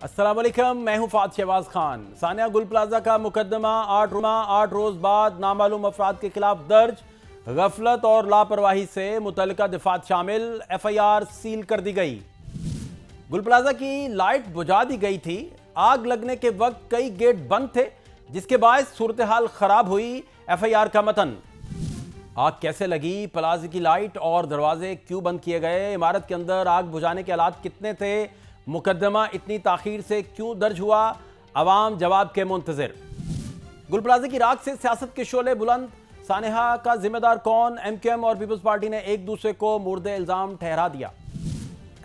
अस्सलाम वालेकुम, मैं हूं फात शहबाज खान। सानिया गुल प्लाजा का मुकदमा 8 रोज बाद नामालूम अफराद के खिलाफ दर्ज। गफलत और लापरवाही से मुतल्लिका दफात शामिल, FIR सील कर दी गई। गुल प्लाजा की लाइट बुझा दी गई थी। आग लगने के वक्त कई गेट बंद थे, जिसके बायस सूरत हाल खराब हुई। FIR का मतन। आग कैसे लगी, प्लाजा की लाइट और दरवाजे क्यों बंद किए गए, इमारत के अंदर आग बुझाने के हालात कितने थे, मुकदमा इतनी ताखीर से क्यों दर्ज हुआ, अवाम जवाब के मुंतजिर। गुल प्लाजा की राख से सियासत के शोले बुलंद, सानेहा का जिम्मेदार कौन। MQM और पीपल्स पार्टी ने एक दूसरे को मुर्दे इल्जाम ठहरा दिया।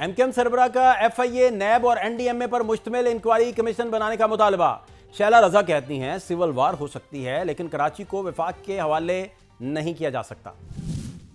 MQM सरबराह का FIA, नैब और NDMA पर मुश्तमिल इंक्वायरी कमीशन बनाने का मुतालबा। शैला रजा कहती हैं सिविल वार हो सकती है, लेकिन कराची को विफाक के हवाले नहीं किया जा सकता।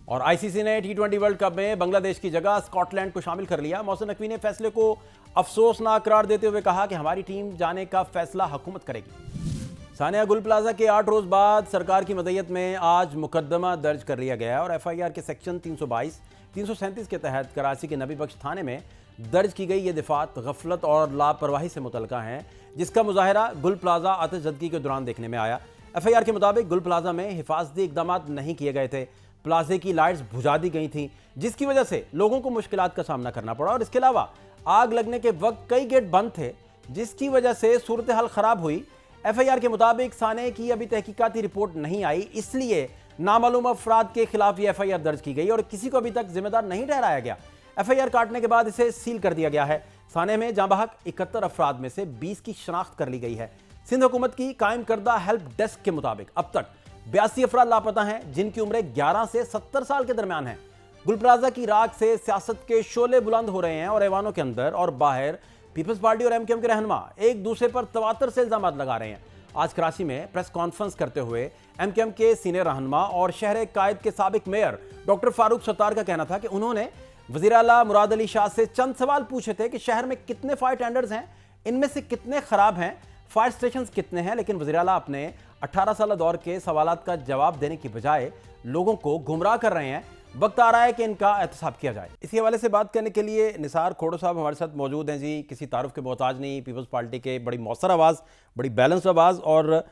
और ICC ने T20 वर्ल्ड कप में बांग्लादेश की जगह स्कॉटलैंड को शामिल कर लिया। मोहसिन नकवी ने फैसले को अफसोसनाक करार देते हुए कहा कि हमारी टीम जाने का फैसला हुकूमत करेगी। सानिया गुल प्लाजा के 8 रोज बाद सरकार की मदयत में आज मुकदमा दर्ज कर लिया गया और FIR के सेक्शन 322, 337 के तहत कराची के नबी बख्श थाने में दर्ज की गई ये दिफात गफलत और लापरवाही से मुतल्लिका हैं, जिसका मुजाहिरा गुल प्लाजा आतिशज़दगी के दौरान देखने में आया। FIR के मुताबिक गुल प्लाजा में हिफाजती इकदाम नहीं किए गए थे। प्लाजे की लाइट्स बुझा दी गई थी, जिसकी वजह से लोगों को मुश्किलात का सामना करना पड़ा। और इसके अलावा आग लगने के वक्त कई गेट बंद थे, जिसकी वजह से सूरत हाल खराब हुई। FIR के मुताबिक साने की अभी तहकीकाती रिपोर्ट नहीं आई, इसलिए नामालूम अफराद के खिलाफ ये FIR दर्ज की गई और किसी को अभी तक जिम्मेदार नहीं ठहराया गया। FIR काटने के बाद इसे सील कर दिया गया है। साने में जांबहक 71 अफराद में से 20 की शनाख्त कर ली गई है। सिंध हुकूमत की कायम करदा हेल्प डेस्क के मुताबिक अब तक 82 अफराद लापता हैं, जिनकी उम्रें 11 से 70 साल के दरमियान है। गुल प्लाजा की राख से सियासत के शोले बुलंद हो रहे हैं और ऐवानों के अंदर और बाहर पीपल्स पार्टी और MQM के रहनुमा एक दूसरे पर तवातर से इल्जाम लगा रहे हैं। आज कराची में प्रेस कॉन्फ्रेंस करते हुए MQM के सीनियर रहनुमा और शहर कायद के साबिक मेयर डॉक्टर फारूक सत्तार का कहना था कि उन्होंने वज़ीर आला मुराद अली शाह से चंद सवाल पूछे थे कि शहर में कितने फायर टेंडर्स हैं, इनमें से कितने खराब हैं, फायर स्टेशन कितने हैं। लेकिन वज़ीर आला अपने 18 साल दौर के सवालात का जवाब देने की बजाय लोगों को गुमराह कर रहे हैं। वक्त आ रहा है कि इनका एहतसाब किया जाए। इसी हवाले से बात करने के लिए निसार खोड़ो साहब हमारे साथ मौजूद हैं। जी, किसी तारुफ के मोहताज नहीं, पीपल्स पार्टी के बड़ी मौसर आवाज़, बड़ी बैलेंस आवाज़ और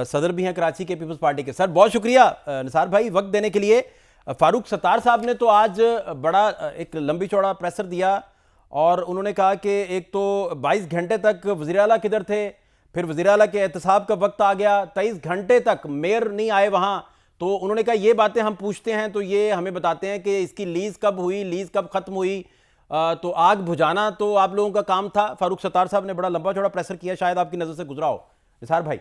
सदर भी हैं कराची के पीपल्स पार्टी के। सर बहुत शुक्रिया निसार भाई वक्त देने के लिए। फारूक सत्तार साहब ने तो आज बड़ा एक लंबी चौड़ा प्रेसर दिया और उन्होंने कहा कि एक तो 22 घंटे तक वज़ीर आला किधर थे, फिर वज़ीर आला के एहतसाब का वक्त आ गया, 23 घंटे तक मेयर नहीं आए वहाँ। तो उन्होंने कहा ये बातें हम पूछते हैं तो ये हमें बताते हैं कि इसकी लीज कब हुई, लीज कब खत्म हुई। तो आग बुझाना तो आप लोगों का काम था। फारूक सत्तार साहब ने बड़ा लंबा चौड़ा प्रेशर किया, शायद आपकी नजर से गुजरा हो। निसार भाई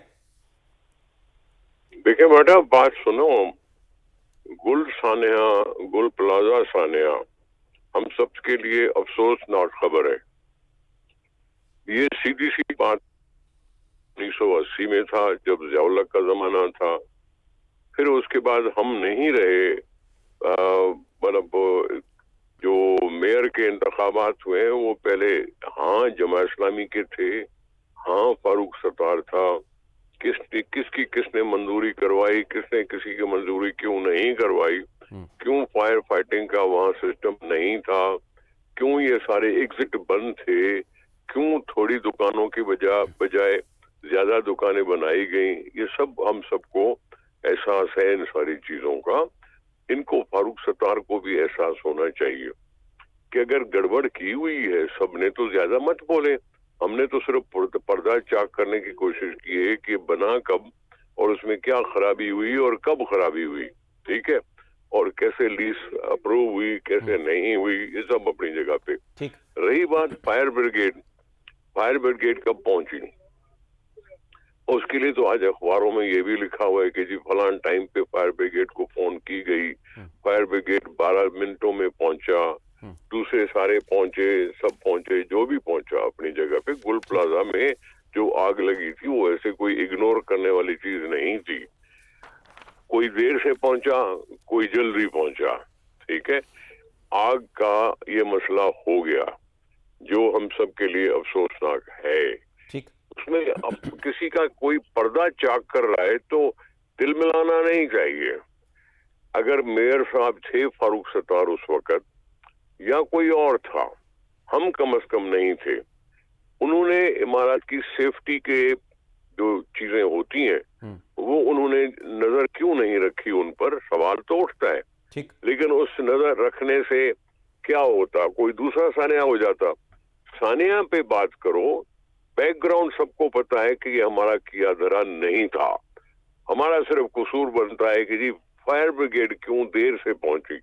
देखिए बेटा, बात सुनो। गुल सानिया, गुल प्लाजा सानिया हम सब के लिए अफसोसनाक खबर है। ये सीधी सी बात 1980 में था, जब ज़ियाउल का जमाना था। फिर उसके बाद हम नहीं रहे। मतलब जो मेयर के इंतखाबात हुए हैं वो पहले हाँ जमा इस्लामी के थे, हाँ फारूक सत्तार था। किसने मंजूरी करवाई, किसने किसी की मंजूरी क्यों नहीं करवाई, क्यों फायर फाइटिंग का वहाँ सिस्टम नहीं था, क्यों ये सारे एग्जिट बंद थे, क्यों थोड़ी दुकानों की बजाय ज्यादा दुकानें बनाई गई। ये सब हम सबको एहसास है इन सारी चीजों का। इनको फारूक सत्तार को भी एहसास होना चाहिए कि अगर गड़बड़ की हुई है, सबने तो ज्यादा मत बोले, हमने तो सिर्फ पर्दा चाक करने की कोशिश की है कि बना कब और उसमें क्या खराबी हुई और कब खराबी हुई, ठीक है, और कैसे लीज अप्रूव हुई, कैसे नहीं हुई, ये सब अपनी जगह पे। रही बात फायर ब्रिगेड कब पहुंची, उसके लिए तो आज अखबारों में ये भी लिखा हुआ है कि जी फलान टाइम पे फायर ब्रिगेड को फोन की गई, फायर ब्रिगेड 12 मिनटों में पहुंचा, दूसरे सारे पहुंचे, सब पहुंचे, जो भी पहुंचा अपनी जगह पे। गुल प्लाजा में जो आग लगी थी वो ऐसे कोई इग्नोर करने वाली चीज नहीं थी। कोई देर से पहुंचा, कोई जल्दी पहुंचा, ठीक है। आग का ये मसला हो गया जो हम सब के लिए अफसोसनाक है। उसमें अब किसी का कोई पर्दा चाक कर रहा है तो दिल मिलाना नहीं चाहिए। अगर मेयर साहब थे फारूक सत्तार उस वक्त या कोई और था, हम कम से कम नहीं थे। उन्होंने इमारत की सेफ्टी के जो चीजें होती हैं वो उन्होंने नजर क्यों नहीं रखी, उन पर सवाल तो उठता है। ठीक। लेकिन उस नजर रखने से क्या होता, कोई दूसरा सानिया हो जाता। सानिया पे बात करो, बैकग्राउंड सबको पता है कि ये हमारा किया धरा नहीं था। हमारा सिर्फ कसूर बनता है कि जी फायर ब्रिगेड क्यों देर से पहुंची।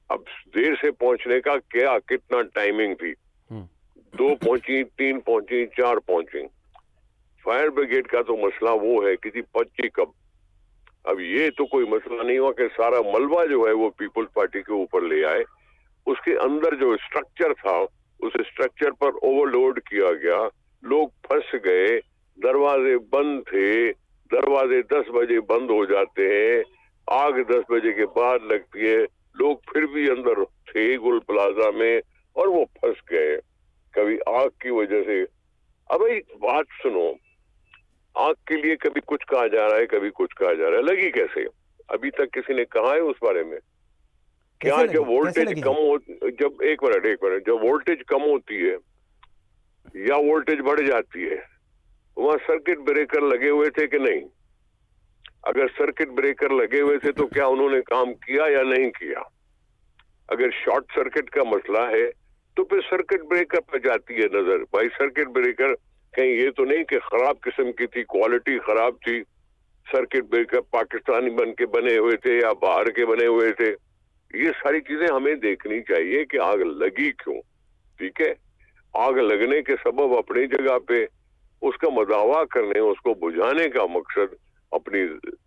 अब देर से पहुंचने का क्या, कितना टाइमिंग थी, 2 पहुंची, 3 पहुंची, 4 पहुंची। फायर ब्रिगेड का तो मसला वो है कि जी पहुंची कब। अब ये तो कोई मसला नहीं हुआ कि सारा मलबा जो है वो पीपल्स पार्टी के ऊपर ले आए। उसके अंदर जो स्ट्रक्चर था उस स्ट्रक्चर पर ओवरलोड किया गया, लोग फंस गए, दरवाजे बंद थे, दरवाजे 10 बजे बंद हो जाते हैं, आग 10 बजे के बाद लगती है, लोग फिर भी अंदर थे गुल प्लाजा में और वो फंस गए कभी आग की वजह से। अब एक बात सुनो, आग के लिए कभी कुछ कहा जा रहा है, कभी कुछ कहा जा रहा है, लगी कैसे? अभी तक किसी ने कहा है उस बारे में? क्या जब वोल्टेज कम हो, जब एक मिनट जब वोल्टेज कम होती है या वोल्टेज बढ़ जाती है, वहां सर्किट ब्रेकर लगे हुए थे कि नहीं? अगर सर्किट ब्रेकर लगे हुए थे तो क्या उन्होंने काम किया या नहीं किया? अगर शॉर्ट सर्किट का मसला है तो फिर सर्किट ब्रेकर पर जाती है नजर। भाई सर्किट ब्रेकर कहीं ये तो नहीं कि खराब किस्म की थी, क्वालिटी खराब थी, सर्किट ब्रेकर पाकिस्तानी बने हुए थे या बाहर के बने हुए थे। ये सारी चीजें हमें देखनी चाहिए कि आग लगी क्यों। ठीक है, आग लगने के सबब अपनी जगह पे, उसका मदावा करने, उसको बुझाने का मकसद अपनी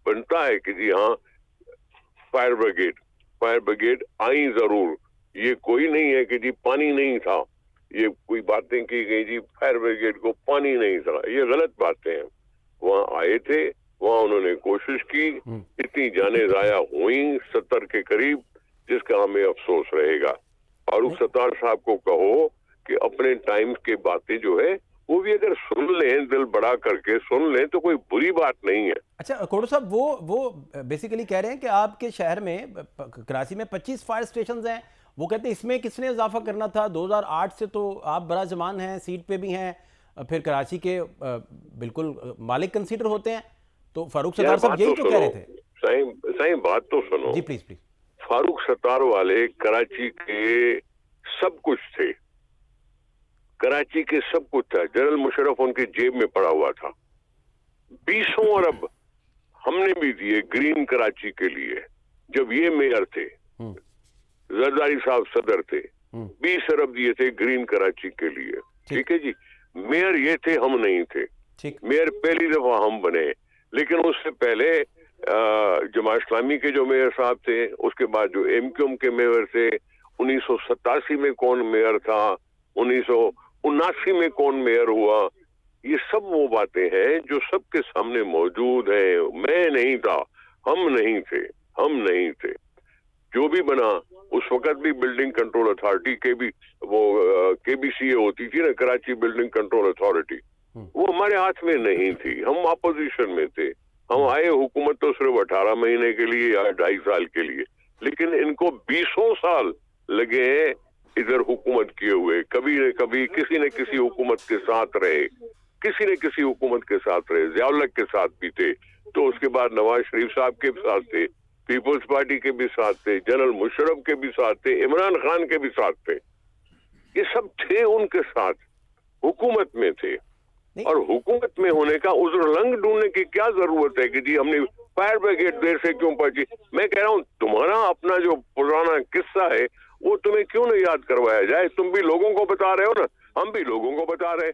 बनता है कि जी हाँ फायर ब्रिगेड आई जरूर। ये कोई नहीं है कि जी पानी नहीं था, ये कोई बातें की गई जी फायर ब्रिगेड को पानी नहीं था, ये गलत बातें हैं। वहां आए थे, वहां उन्होंने कोशिश की, इतनी जाने जाया हुई 70 के करीब, जिसका हमें अफसोस रहेगा। फारूक सत्तार साहब को कहो कि अपने टाइम के बातें जो है वो भी अगर सुन लें, दिल बड़ा करके सुन लें तो कोई बुरी बात नहीं है। अच्छा कोड़ू साहब, वो बेसिकली कह रहे हैं कि आपके शहर में कराची में 25 फायर स्टेशन हैं। वो कहते हैं इसमें किसने इजाफा करना था, 2008 से तो आप बड़ा जमान हैं, सीट पे भी हैं, फिर कराची के बिल्कुल मालिक कंसीडर होते हैं। तो फारूक सत्तार साहब यही तो कह रहे थे। सही बात तो सुनो जी प्लीज प्लीज। फारूक सत्तार वाले कराची के सब कुछ थे, कराची के सब कुछ था। जनरल मुशर्रफ उनकी जेब में पड़ा हुआ था। 20 अरब हमने भी दिए ग्रीन कराची के लिए जब ये मेयर थे, जरदारी साहब सदर थे। 20 अरब दिए थे ग्रीन कराची के लिए। ठीक है जी, मेयर ये थे, हम नहीं थे। मेयर पहली दफा हम बने, लेकिन उससे पहले जमात इस्लामी के जो मेयर साहब थे, उसके बाद जो एमक्यूएम के मेयर थे, 1987 में कौन मेयर था, 1979 में कौन मेयर हुआ, ये सब वो बातें हैं जो सबके सामने मौजूद हैं। मैं नहीं था, हम नहीं थे। जो भी बना उस वक्त भी बिल्डिंग कंट्रोल अथॉरिटी के भी वो केबीसी होती थी ना, कराची बिल्डिंग कंट्रोल अथॉरिटी, वो हमारे हाथ में नहीं थी। हम अपोजिशन में थे। हम आए हुकूमत तो सिर्फ 18 महीने के लिए या 2.5 साल के लिए, लेकिन इनको 20 साल लगे हैं इधर हुकूमत किए हुए। कभी न कभी किसी न किसी हुकूमत के साथ रहे, ज़ियाउल हक के साथ भी थे, तो उसके बाद नवाज शरीफ साहब के भी साथ थे, पीपल्स पार्टी के भी साथ थे, जनरल मुशर्रफ के भी साथ थे, इमरान खान के भी साथ थे। ये सब थे, उनके साथ हुकूमत में थे। और हुकूमत में होने का उज़्र लंग ढूंढने की क्या जरूरत है कि जी हमने फायर ब्रिगेड देर से क्यों पहुंची। मैं कह रहा हूं तुम्हारा अपना जो पुराना किस्सा है वो तुम्हें क्यों नहीं याद करवाया जाए। तुम भी लोगों को बता रहे हो ना, हम भी लोगों को बता रहे,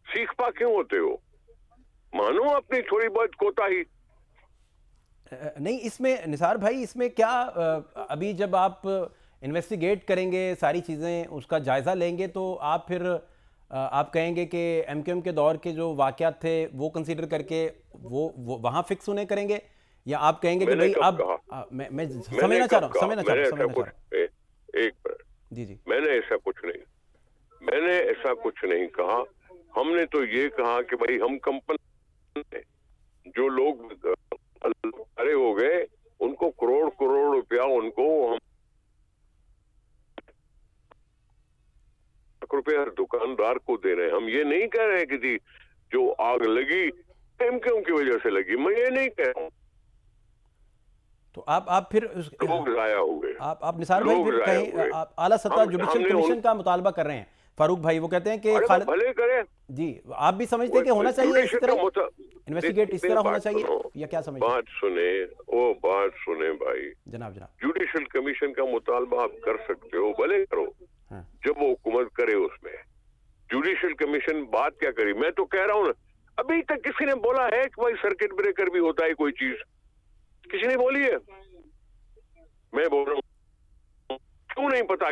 सीख पा क्यों होते हो? मानो अपनी थोड़ी बहुत कोताही। नहीं, इसमें निसार भाई, इसमें क्या अभी जब आप इन्वेस्टिगेट करेंगे, सारी चीज़ें उसका जायज़ा लेंगे, तो आप फिर आप कहेंगे कि एमक्यूएम के दौर के जो वाक़यात थे वो कंसीडर करके वो वहाँ फिक्स उन्हें करेंगे, या आप कहेंगे कि भाई अब मैं समझना चाह रहा हूँ। एक मिनट जी, मैंने ऐसा कुछ नहीं कहा। हमने तो ये कहा कि भाई हम कंपनी, जो लोग अरे हो गए उनको करोड़ रुपया उनको हम लाख रुपए हर दुकानदार को दे रहे हैं। हम ये नहीं कह रहे हैं कि जी जो आग लगी एमक्यू की वजह से लगी, मैं ये नहीं कह रहा हूँ। तो आप फिर लोग जाया हुए, आप निसार भाई फिर कहीं आप आला सत्ता जुडिशल कमीशन का मुतालबा कर रहे हैं। फारूक भाई वो कहते हैं कि भले करें जी, आप भी समझते हैं कि होना चाहिए इस तरह इन्वेस्टिगेट इस तरह होना चाहिए या क्या समझते हैं? बात सुने भाई, जनाब जुडिशल कमीशन का मुतालबा आप कर सकते हो, भले करो, जब वो हुकूमत करे उसमें। जुडिशल कमीशन बात क्या करी? मैं तो कह रहा हूँ ना, अभी तक किसी ने बोला है कि भाई सर्किट ब्रेकर भी होता है कोई चीज? किसी ने बोली है? मैं बोल रहा हूँ क्यों नहीं पता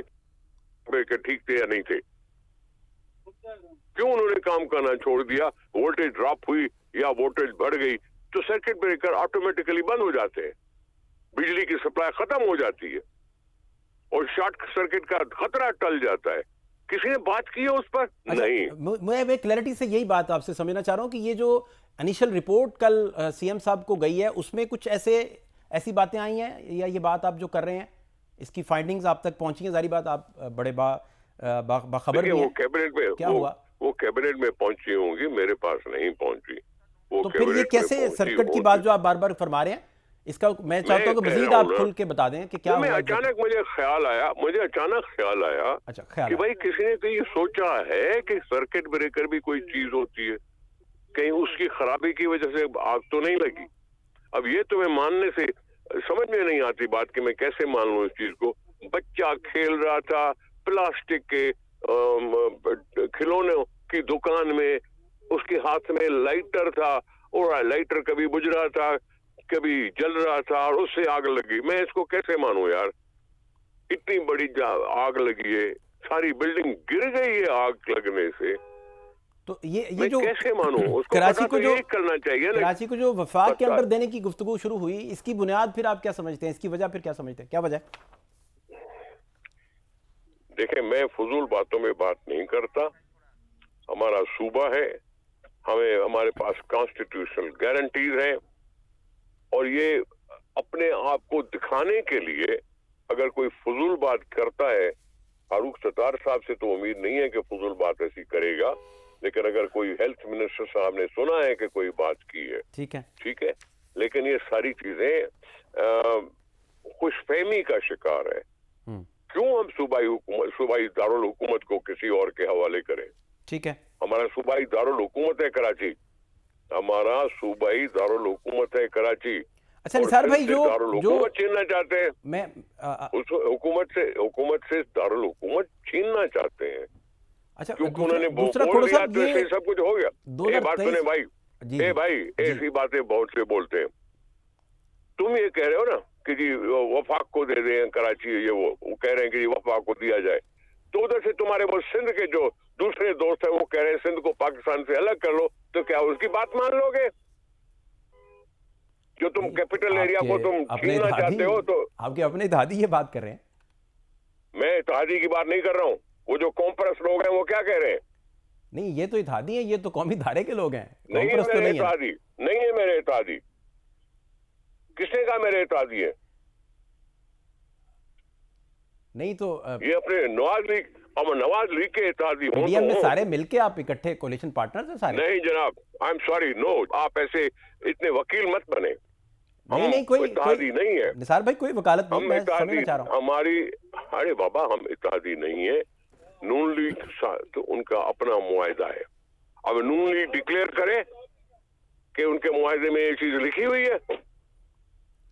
ब्रेकर ठीक थे या नहीं थे? क्यों उन्होंने काम करना छोड़ दिया? वोल्टेज ड्रॉप हुई या वोल्टेज बढ़ गई तो सर्किट ब्रेकर ऑटोमेटिकली बंद हो जाते हैं, बिजली की सप्लाई खत्म हो जाती है और शॉर्ट सर्किट का खतरा टल जाता है। किसी ने बात की है उस पर? नहीं। मैं क्लैरिटी से यही बात आपसे समझना चाह रहा हूं कि ये जो इनिशियल रिपोर्ट कल सीएम साहब को गई है उसमें कुछ ऐसी बातें आई हैं या ये बात आप जो कर रहे हैं इसकी फाइंडिंग्स आप तक पहुंची हैं? जारी बात आप बड़े बाखबर भी हैं। वो कैबिनेट में क्या हुआ? वो कैबिनेट में पहुंची होंगी, मेरे पास नहीं पहुंची। तो फिर ये कैसे सर्किट की बात जो आप बार बार फरमा रहे हैं, इसका मैं चाहता हूं कि मजीद आप खुल के बता दें कि क्या हुआ। अचानक मुझे अचानक ख्याल आया कि भाई किसी ने कहीं सोचा है कि सर्किट ब्रेकर भी कोई चीज होती है, कहीं उसकी खराबी की वजह से आग तो नहीं लगी? अब ये तो मैं मानने से समझ में नहीं आती बात कि मैं कैसे मान लूं इस चीज को। बच्चा खेल रहा था प्लास्टिक के खिलौनों की दुकान में, उसके हाथ में लाइटर था और लाइटर कभी बुझ रहा था कभी जल रहा था और उससे आग लगी। मैं इसको कैसे मानूं यार? इतनी बड़ी आग लगी है, सारी बिल्डिंग गिर गई है आग लगने से। तो ये जो कैसे मानूं? उसको कराची को जो करना चाहिए ना, कराची को जो वफाक के अंदर देने की गुफ्तगू शुरू हुई, इसकी बुनियाद फिर आप क्या समझते हैं? इसकी वजह फिर क्या समझते हैं? क्या वजह? देखें, मैं फजूल बातों में बात नहीं करता। हमारा सूबा है, हमारे पास कॉन्स्टिट्यूशनल गारंटीज हैं और ये अपने आप को दिखाने के लिए अगर कोई फजूल बात करता है, फारूक सत्तार साहब से तो उम्मीद नहीं है कि फजूल बात ऐसी करेगा, लेकिन अगर कोई हेल्थ मिनिस्टर साहब ने सुना है कि कोई बात की है, ठीक है, लेकिन ये सारी चीजें खुशफहमी का शिकार है। क्यों हम सूबाई दारुल हुकूमत को किसी और के हवाले करें? ठीक है, हमारा सूबाई दारुल हुकूमत है कराची, हमारा सूबाई दारुल हुकूमत है कराची। अच्छा निसार भाई, जो छीनना चाहते हैं, मैं उस हुकूमत से दारुल हुकूमत छीनना चाहते हैं। अच्छा, क्योंकि उन्होंने दूसरा बोल दिया तो ये सब कुछ हो गया। ये बात सुने भाई, ऐसी बातें बहुत से बोलते हैं। तुम ये कह रहे हो ना कि जी वफाक को दे दें कराची, ये वो कह रहे हैं कि जी वफाक को दिया जाए, तो उधर से तुम्हारे वो सिंध के जो दूसरे दोस्त है वो कह रहे हैं सिंध को पाकिस्तान से अलग कर लो, तो क्या उसकी बात मान लोगे? जो तुम कैपिटल एरिया को तुम छीनना चाहते हो, तो आपके अपने दादी ये बात कर रहे हैं। मैं इत्तेहादी की बात नहीं कर रहा हूँ। वो जो कॉम्प्रेस लोग हैं वो क्या कह रहे हैं? नहीं, ये तो इत्तेहादी है, ये तो कौमी धारे के लोग हैं। नहीं है मेरे इत्तेहादी, नहीं है मेरे इत्तेहादी। किसने कहा मेरे इत्तेहादी है? नहीं तो ये अपने नवाज लीग के इत्तेहादी हो पीडीएम में सारे मिलके आप इकट्ठे कोalition पार्टनर्स हैं सारे? नहीं जनाब, आई एम सॉरी, नो, आप ऐसे इतने वकील मत बने। नहीं, कोई इत्तेहादी नहीं है निसार भाई, कोई वकालत नहीं, मैं समझना चाह रहा हूं। हमारी, अरे बाबा, हम इत्तेहादी नहीं है। नून लीग तो उनका अपना मुआहदा है। अब नून लीग डिक्लेयर करे कि उनके मुआहदे में ये चीज लिखी हुई है?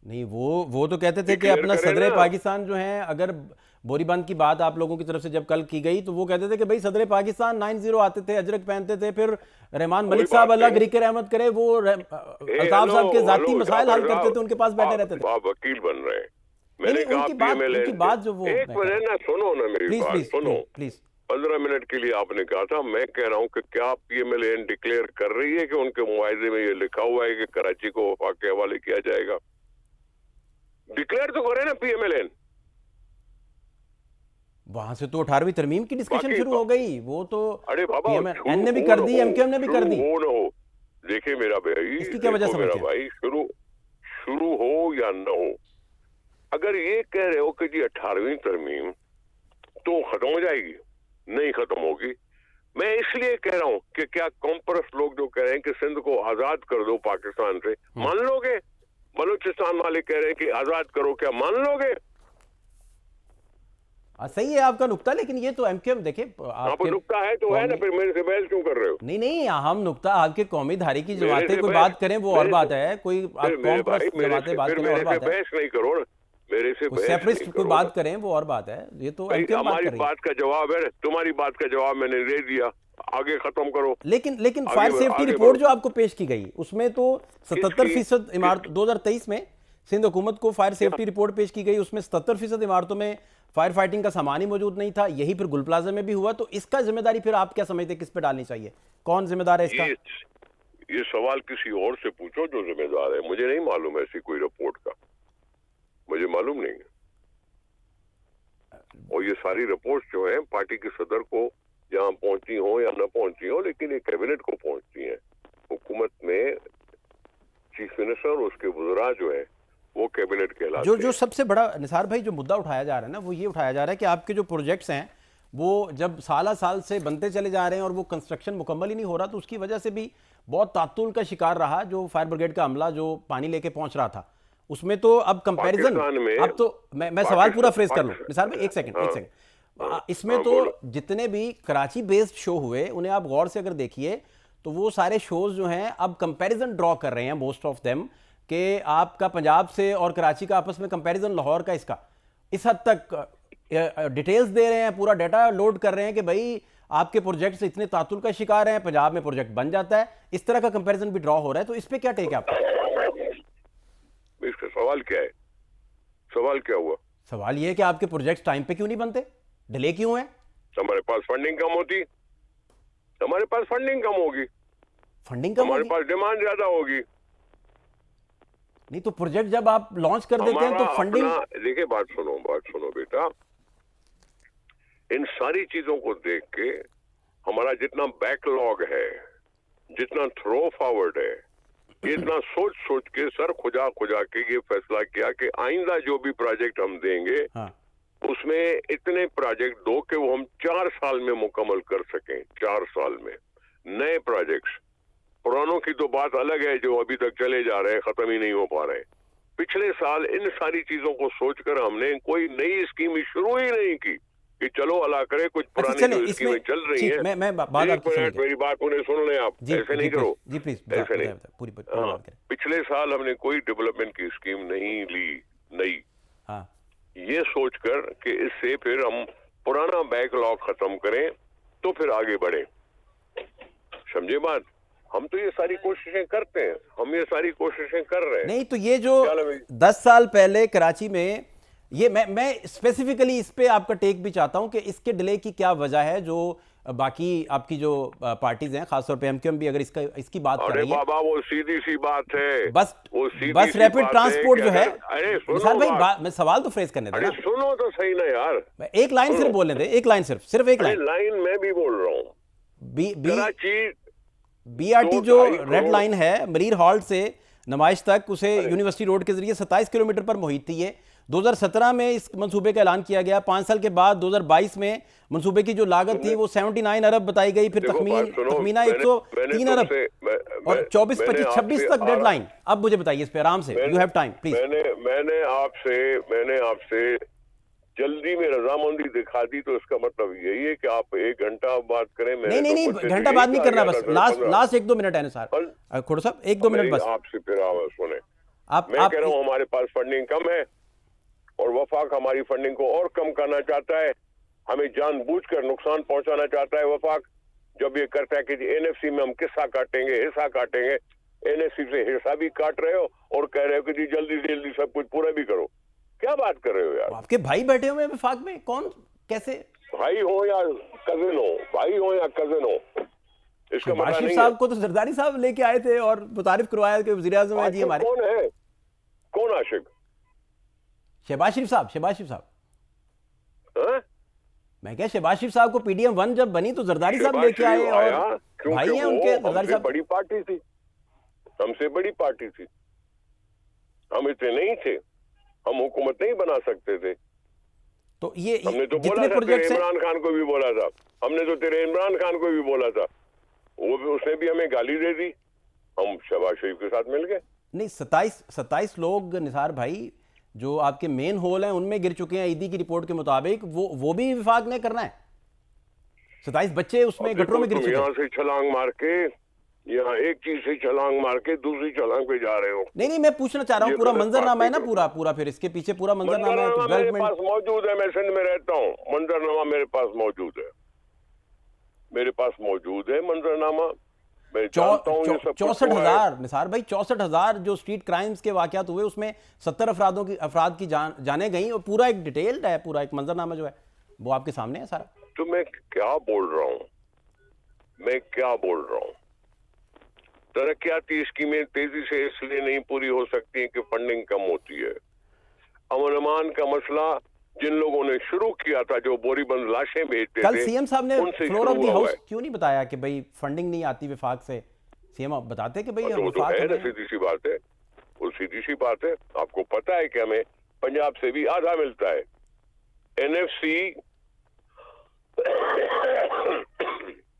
नहीं, वो तो कहते थे कि अपना सदर पाकिस्तान जो है, अगर बोरीबंद की बात आप लोगों की तरफ से जब कल की गई तो वो कहते थे कि भाई सदर पाकिस्तान 90 आते थे, अजरक पहनते थे, फिर रहमान मलिक साहब अल्लाह गरीकर अहमद करे वो अल्ताफ साहब के जाती मसाइल हल करते थे, उनके पास बैठे रहते थे। आप वकील बन रहे हैं। मैंने कहा उनकी बात जो वो एक मिनट ना सुनो ना मेरी बात, सुनो प्लीज। 15 मिनट के लिए आपने कहा था, मैं कह रहा हूँ कि क्या पीएमएलएन डिक्लेयर कर रही है कि उनके मुआहदे में ये लिखा हुआ है कि कराची को वफाक के हवाले किया जाएगा? डिक्लेयर तो करे ना पीएमएलएन। वहां से तो 18वीं तरमीम की डिस्कशन शुरू हो गई, वो तो अरे बाबा एन ने भी कर दी, एमकेएम ने भी कर दी। हो न हो, देखिए मेरा भाई, इसकी क्या वजह समझते हैं? भाई शुरू हो या न हो, अगर ये कह रहे हो कि जी 18वीं तरमीम तो खत्म हो जाएगी, नहीं खत्म होगी। मैं इसलिए कह रहा हूं कि क्या कॉम्प्रेस लोग जो कह रहे हैं कि सिंध को आजाद कर दो पाकिस्तान से, मान लोगे? बलूचिस्तान वाले कह रहे हैं कि आजाद करो, क्या मान लोगे? सही है आपका नुक्ता, लेकिन ये तो एमक्यूएम देखिए आपको नुक्ता है तो है ना, फिर मेरे से बहस क्यों कर रहे हो? नहीं नहीं, हम नुक्ता आपके कौमी धारी की मेरे जमातें से कोई बहस- बात करें वो और मेरे बात से- है, कोई आप फिर मेरे कॉम भाई प्लस जमातें बात करें और मेरे से बात है, बहस नहीं करो ना, मेरे से कोई बहस सेपरेटिस्ट नहीं कोई करो बात ना। करें वो और बात है, ये तो भाई, एमक्यूएम बात हमारी कर रही है। बात का जवाब है, तुम्हारी बात का जवाब मैंने दे दिया, आगे खत्म करो। लेकिन आगे फायर बढ़ो, सेफ्टी आगे रिपोर्ट बढ़ो। जो आपको पेश की गई उसमें तो 77% इमारत 2023 में सिंध हुकूमत को फायर सेफ्टी रिपोर्ट पेश की गई, उसमें 77% इमारतों में फायर फाइटिंग का सामान ही मौजूद नहीं था। यही फिर गुल प्लाजा में भी हुआ, तो इसका जिम्मेदारी फिर आप क्या समझते हैं किस पे डालनी चाहिए, कौन जिम्मेदार है इसका? ये सवाल किसी और से पूछो जो जिम्मेदार है, मुझे नहीं मालूम ऐसी कोई रिपोर्ट का, मुझे मालूम नहीं है। और ये सारी रिपोर्ट जो है पार्टी के सदर को जहां पहुंची हो या न पहुंची हो, लेकिन ये कैबिनेट को पहुंचती है। हुकूमत में चीफ मिनिस्टर और उसके वज़रा जो है वो कैबिनेट कहलाते हैं। जो सबसे बड़ा निसार भाई जो मुद्दा उठाया जा रहा है ना, वो ये उठाया जा रहा है कि आपके जो प्रोजेक्ट्स हैं वो जब साल से बनते चले जा रहे हैं और वो कंस्ट्रक्शन मुकम्मल ही नहीं हो रहा, तो उसकी वजह से भी बहुत तात्तुल का शिकार रहा जो फायर ब्रिगेड का अमला जो पानी लेके पहुंच रहा था। उसमें तो अब कंपैरिजन, अब तो मैं सवाल पूरा फ्रेज कर लूं निसार भाई, एक सेकंड। इसमें तो जितने भी कराची बेस्ड शो हुए उन्हें आप गौर से अगर देखिए तो वो सारे शोज जो हैं अब कंपैरिजन ड्रॉ कर रहे हैं मोस्ट ऑफ देम, कि आपका पंजाब से और कराची का आपस में कंपैरिजन, लाहौर का इसका इस हद तक डिटेल्स दे रहे हैं, पूरा डाटा लोड कर रहे हैं कि भाई आपके प्रोजेक्ट्स इतने तातुल का शिकार हैं, पंजाब में प्रोजेक्ट बन जाता है, इस तरह का कंपैरिजन भी ड्रॉ हो रहा है। तो इस पे क्या टेक है आपका? इसका सवाल क्या है? सवाल क्या हुआ? सवाल ये है कि आपके प्रोजेक्ट्स टाइम पे क्यों नहीं बनते, डिले क्यों है? हमारे पास फंडिंग कम होती, हमारे पास फंडिंग कम होगी, फंडिंग कम हमारे होगी? पास डिमांड ज्यादा होगी। नहीं तो प्रोजेक्ट जब आप लॉन्च कर देते हैं तो फंडिंग, देखिए बात सुनो बेटा, इन सारी चीजों को देख के हमारा जितना बैकलॉग है, जितना थ्रो फॉरवर्ड है, इतना सोच सोच के सर खुजा खुजा के ये फैसला किया कि आइंदा जो भी प्रोजेक्ट हम देंगे हाँ, उसमें इतने प्रोजेक्ट दो कि वो हम 4 साल में मुकम्मल कर सकें। 4 साल में नए प्रोजेक्ट्स, पुरानों की तो बात अलग है जो अभी तक चले जा रहे हैं, खत्म ही नहीं हो पा रहे हैं। पिछले साल इन सारी चीजों को सोचकर हमने कोई नई स्कीम शुरू ही नहीं की कि चलो अल्लाह करे कुछ पुरानी जो स्कीमें चल रही हैं। मैं बात एक मिनट मेरी बात उन्हें सुन लें आप, ऐसे नहीं करो जी प्लीज, ऐसे नहीं। पूरी हाँ, बात करें। पिछले साल हमने कोई डेवलपमेंट की स्कीम नहीं ली नई, हाँ, ये सोचकर कि इससे फिर हम पुराना बैकलॉग खत्म करें तो फिर आगे बढ़े। समझे बात? हम तो ये सारी कोशिशें करते हैं, हम ये सारी कोशिशें कर रहे हैं। नहीं तो ये जो 10 साल पहले कराची में ये मैं स्पेसिफिकली इस पे आपका टेक भी चाहता हूं कि इसके डिले की क्या वजह है, जो बाकी आपकी जो पार्टीज हैं खासतौर पे एमक्यूएम भी अगर इसकी बात कर रही है। बाबा वो सीधी सी बात है, बस रैपिड ट्रांसपोर्ट जो है। निसार भाई मैं सवाल तो फ्रेज करने देना, सुनो तो सही ना यार, एक लाइन सिर्फ बोलने दे, एक लाइन सिर्फ एक लाइन मैं भी बोल रहा हूँ। बीआरटी जो रेड लाइन है मरीर हॉल्ट से नुमाइश तक, उसे यूनिवर्सिटी रोड के जरिए 27 किलोमीटर पर मुहित थी। ये 2017 में इस मंसूबे का ऐलान किया गया। 5 साल के बाद 2022 में मंसूबे की जो लागत थी वो 79 अरब बताई गई, फिर तखमीना 103 अरब और 24-25-26 तक डेडलाइन। अब मुझे बताइए इस पे आराम से, यू हैव टाइम प्लीज। मैंने आपसे जल्दी में रजामंदी दिखा दी तो इसका मतलब यही है कि आप 1 घंटा बात करें। नहीं घंटा बात नहीं करना, बस लास्ट 1-2 मिनट है सर खोड़ो साहब, 1-2 मिनट बस। आपसे फिर आवाज सुने, मैं कह रहा हूँ हमारे पास फंडिंग कम है और वफाक हमारी फंडिंग को और कम करना चाहता है, हमें जानबूझकर नुकसान पहुंचाना चाहता है वफाक। जब ये करता है कि एनएफसी में हम हिस्सा काटेंगे, एनएफसी से हिस्सा भी काट रहे हो और कह रहे हो कि जी जल्दी सब कुछ पूरा भी करो। क्या बात कर रहे हो यार? आपके भाई बैठे हुए हैं वफाक में, कौन कैसे भाई हो या कजिन हो, इसका मतलब नहीं। साहब को तो जरदारी साहब लेके आए थे और मुतारिफ करवाया कि वज़ीर आज़म है जी हमारे। कौन है, कौन आशिक? शहबाज शरीफ साहब। मैं क्या शहबाज शरीफ साहब को PDM 1 जब बनी तो जरदारी साहब लेके आए और भाई हैं उनके। जरदारी साहब बड़ी पार्टी थी, हमसे बड़ी पार्टी थी, हम इतने नहीं थे, हम हुकूमत नहीं बना सकते थे। तो ये हमने तो बोला जितने था, प्रोजेक्ट तेरे इमरान खान को भी बोला था, हमने तो तेरे इमरान खान को भी बोला था, वो भी उसने भी हमें गाली दे दी, हम शहबाज शरीफ के साथ मिल गए। नहीं, 27 लोग निसार भाई जो आपके मेन होल हैं उनमें गिर चुके हैं ईडी की रिपोर्ट के मुताबिक, वो भी विफाक ने करना है। 27 बच्चे उसमें गटरों में गिर चुके हैं। यहाँ से छलांग मार के, यहाँ एक चीज से छलांग मार के दूसरी छलांग पे जा रहे हो। नहीं, मैं पूछना चाह रहा हूँ, पूरा मंजरनामा है ना, पूरा फिर इसके पीछे पूरा मंजरनामा है, मेरे पास मौजूद है, मैं सिंध में रहता हूँ, मंजरनामा मेरे पास मौजूद है, मेरे पास मौजूद है मंजरनामा, मैं जानता हूँ ये सब। 64,000 निसार भाई, 64,000 जो स्ट्रीट क्राइम्स के वाकयात हुए उसमें 70 अफराद की जाने गई, और पूरा एक डिटेल्ड है, पूरा एक मंजरनामा जो है वो आपके सामने है सारा। तो मैं क्या बोल रहा हूँ, मैं क्या बोल रहा हूँ, तरक्याती स्कीमें तेजी से इसलिए नहीं पूरी हो सकती कि फंडिंग कम होती है। अमन अमान का मसला जिन लोगों ने शुरू किया था, जो बोरीबंद लाशें भेजते थे, कल सीएम साहब ने फ्लोर ऑफ द हाउस क्यों नहीं बताया कि भाई फंडिंग नहीं आती विफाक से? सीएम आप बताते कि भाई विफाक है ना, सीधी सी बात है, वो सीधी सी बात है। आपको पता है कि हमें पंजाब से भी आधा मिलता है।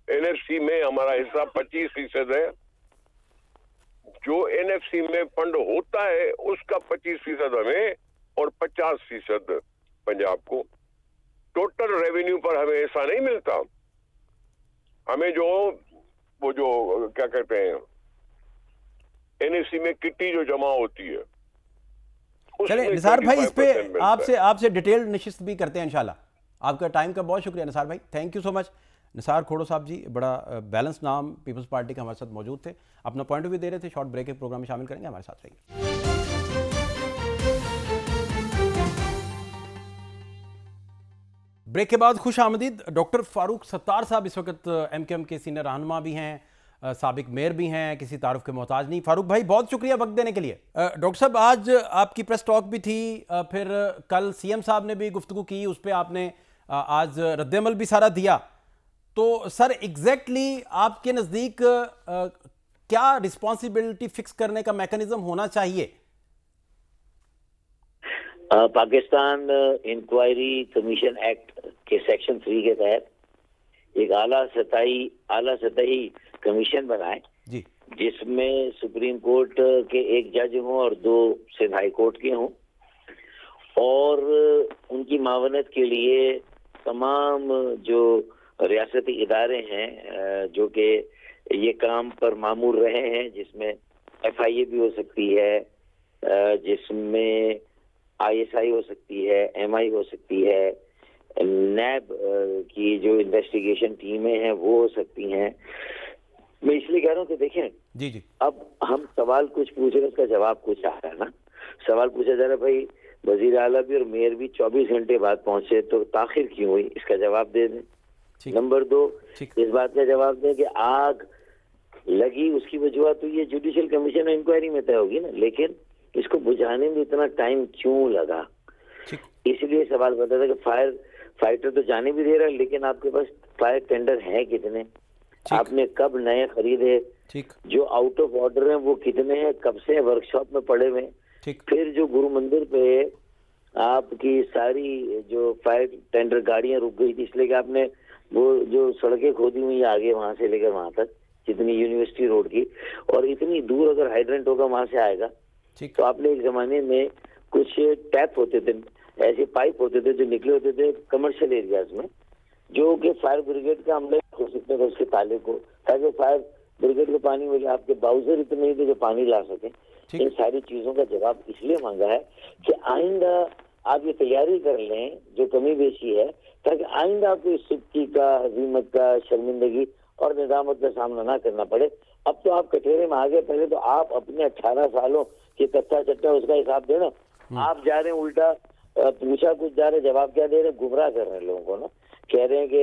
एनएफसी में हमारा हिस्सा 25% है। जो एनएफसी में फंड होता है उसका 25% हमें और 50% पंजाब को। टोटल रेवेन्यू पर हमें ऐसा नहीं मिलता। हमें जो वो जो क्या कहते हैं एनएफसी में किट्टी जो जमा होती है, चले निसार भाई, इस पे आपसे डिटेल्ड नशिस्त भी करते हैं इंशाल्लाह। आपका टाइम का बहुत शुक्रिया निसार भाई, thank you so much. Nisar Khodo साहब जी, बड़ा बैलेंस नाम, पीपल्स पार्टी के हमारे साथ मौजूद थे, अपना पॉइंट ऑफ व्यू दे रहे थे। शॉर्ट ब्रेक के प्रोग्राम में शामिल करेंगे, हमारे साथ रहिए। ब्रेक के बाद खुश आमदीद। डॉक्टर फारूक सत्तार साहब इस वक्त एमकेएम के सीनियर रहनुमा भी हैं, साबिक मेयर भी हैं, किसी तारुफ के मोहताज नहीं। फारूक भाई बहुत शुक्रिया वक्त देने के लिए। डॉक्टर साहब, आज आपकी प्रेस टॉक भी थी, फिर कल सीएम साहब ने भी गुफ्तगू की, उस पर आपने आज रद्दअमल भी सारा दिया। तो सर एग्जैक्टली आपके नज़दीक क्या रिस्पॉन्सिबिलिटी फिक्स करने का मैकेनिज्म होना चाहिए? पाकिस्तान इंक्वायरी कमीशन एक्ट के सेक्शन 3 के तहत एक आला सतही कमीशन बनाए जी, जिसमें सुप्रीम कोर्ट के एक जज हों और 2 सिंध हाई कोर्ट के हों, और उनकी मावनत के लिए तमाम जो रियासती इदारे हैं जो कि ये काम पर मामूर रहे हैं, जिसमें FIA भी हो सकती है, जिसमें ISI हो सकती है, MI हो सकती है, नैब की जो इन्वेस्टिगेशन टीमें हैं वो हो सकती हैं। मैं इसलिए कह रहा हूँ कि देखें जी, अब हम सवाल कुछ पूछ रहे हैं, उसका जवाब कुछ आ रहा है ना। सवाल पूछा जा रहा है भाई वजीर आला भी और मेयर भी 24 घंटे बाद पहुंचे, तो ताखिर क्यों हुई, इसका जवाब दे दें। नंबर 2, इस बात का जवाब दें कि आग लगी उसकी वजह तो ये जुडिशियल कमीशन इंक्वायरी में तय होगी ना, लेकिन इसको बुझाने में इतना टाइम क्यों लगा। इसलिए सवाल बता था कि फाइटर तो जाने भी दे रहा है, लेकिन आपके पास फायर टेंडर है कितने, आपने कब नए खरीदे, जो आउट ऑफ ऑर्डर हैं वो कितने हैं, कब से वर्कशॉप में पड़े हुए। फिर जो गुरु मंदिर पे आपकी सारी जो फायर टेंडर गाड़ियां रुक गई थी इसलिए कि आपने वो जो सड़कें खोदी हुई आगे वहां से लेकर वहां तक, जितनी यूनिवर्सिटी रोड की, और इतनी दूर अगर हाइड्रेंट होगा वहां से आएगा, तो आपने एक जमाने में कुछ टैप होते थे, ऐसे पाइप होते थे जो निकले होते थे कमर्शियल एरियाज में, जो कि फायर ब्रिगेड का हमले हो सकते थे उसके ताले को, ताकि फायर ब्रिगेड को पानी मिले। आपके बाउजर इतने नहीं थे जो पानी ला सके। इन सारी चीजों का जवाब इसलिए मांगा है कि आइंदा आप ये तैयारी कर लें जो कमी बेशी है, ताकि आइंदा आपको इस सिक्की का, हजीमत का, शर्मिंदगी और निदामत का सामना ना करना पड़े। अब तो आप कटघरे में आ गए, पहले तो आप अपने 18 सालों के कच्चा चट्टा उसका हिसाब देना। आप जा रहे हैं उल्टा पूछा कुछ जा रहे, जवाब क्या दे रहे, गुमराह कर रहे हैं लोगों को ना। कह रहे हैं कि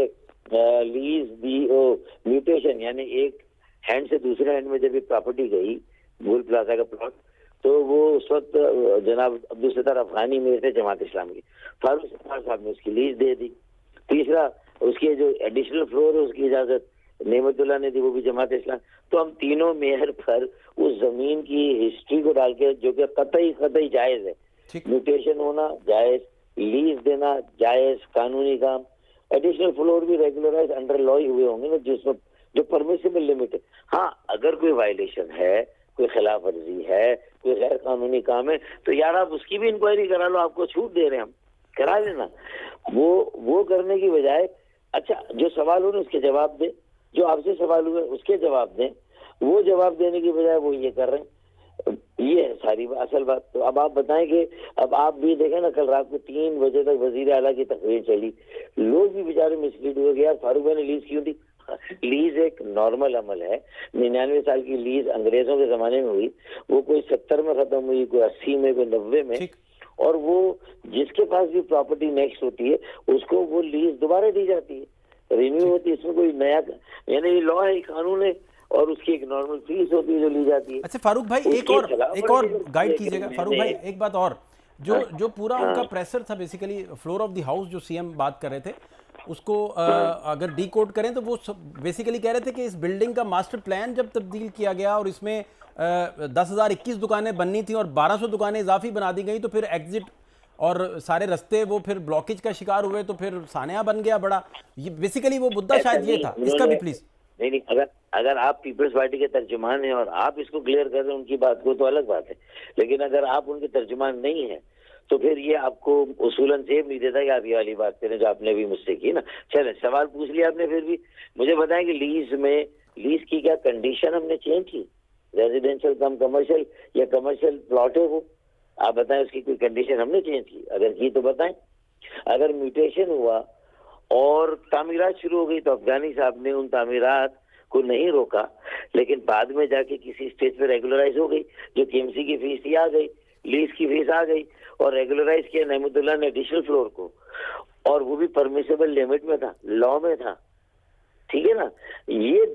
लीज दी म्यूटेशन, यानी एक हैंड से दूसरे हैंड में जब एक प्रॉपर्टी गई गोल प्लाजा का प्लॉट, तो वो उस वक्त जनाब अब्दुल सत्तार अफगानी में थे जमात इस्लामी की, फारूक सत्तार साहब ने उसकी लीज दे दी। तीसरा, उसके जो एडिशनल फ्लोर है उसकी इजाजत नेमतुल्लाह ने दी, वो भी जमात इस्लाम। तो हम तीनों मेयर पर उस जमीन की हिस्ट्री को डाल के, जो कि कतई जायज है, म्यूटेशन होना जायज, लीज देना जायज कानूनी काम। एडिशनल फ्लोर भी रेगुलराइज अंडर लॉ ही हुए होंगे ना, जिसमें जो परमिसिबल लिमिट है। हाँ, अगर कोई वायलेशन है, कोई खिलाफ वर्जी है, कोई गैर कानूनी काम है, तो यार आप उसकी भी इंक्वायरी करा लो, आपको छूट दे रहे हैं हम, करा लेना। वो करने की बजाय अच्छा जो सवाल हो उसके जवाब दे, जो आपसे सवाल हुए उसके जवाब दें, वो जवाब देने की बजाय वो ये कर रहे हैं। ये है सारी असल बात। तो अब आप बताएं कि अब आप भी देखें ना, कल रात को 3 बजे तक वजीर आला की तकरीर चली, लोग भी बेचारे मिसलीड हुए कि यार फारूक भाई ने लीज क्यों दी। लीज एक नॉर्मल अमल है। 99 साल की लीज अंग्रेजों के जमाने में हुई, वो कोई 70 में खत्म हुई, कोई 80 में, कोई 90 में, और वो जिसके पास भी प्रॉपर्टी नेक्स्ट होती है उसको वो लीज दोबारा दी जाती है, रिन्यू होती है। इसमें कोई नया यानी ये लॉ है, कानून है, और उसकी एक नॉर्मल फीस होती है जो ली जाती है। अच्छा फारूक भाई एक और गाइड कीजिएगा फारूक भाई, एक बात और, जो पूरा उनका प्रेशर था basically floor of the house जो सीएम बात कर रहे थे उसको अगर डीकोड करें तो वो बेसिकली कह रहे थे कि इस बिल्डिंग का मास्टर प्लान जब तब्दील किया गया और इसमें 10,021 दुकानें बननी थी और 1200 दुकानें इजाफी बना दी गई, तो फिर एग्जिट और सारे रास्ते वो फिर ब्लॉकेज का शिकार हुए, तो फिर सानिया बन गया बड़ा। ये बेसिकली वो मुद्दा शायद ये था, इसका भी प्लीज। नहीं, अगर आप पीपल्स पार्टी के तर्जुमान हैं और आप इसको क्लियर कर रहे हैं उनकी बात को, तो अलग बात है। लेकिन अगर आप उनके तर्जुमान नहीं है तो फिर ये आपको उसूलन से नहीं देता कि आप ये वाली बात करें जो आपने भी मुझसे की ना। चले, सवाल पूछ लिया आपने, फिर भी मुझे बताएं कि लीज की क्या कंडीशन हमने चेंज की, रेजिडेंशियल कम कमर्शियल या कमर्शियल प्लॉट है वो, आप बताएं उसकी कोई कंडीशन हमने चेंज की, अगर की तो बताएं। अगर म्यूटेशन हुआ और तामीरात शुरू हो गई तो अफगानी साहब ने उन तामीरात को नहीं रोका, लेकिन बाद में जाके किसी स्टेज पे रेगुलराइज हो गई, जो केएमसी की फीस थी आ गई, लीज की फीस आ गई, और रेगुलराइज किया नहमतुल्लाह ने एडिशनल फ्लोर को, और वो भी परमिसिबल लिमिट में था, लॉ में था, ठीक है ना। ये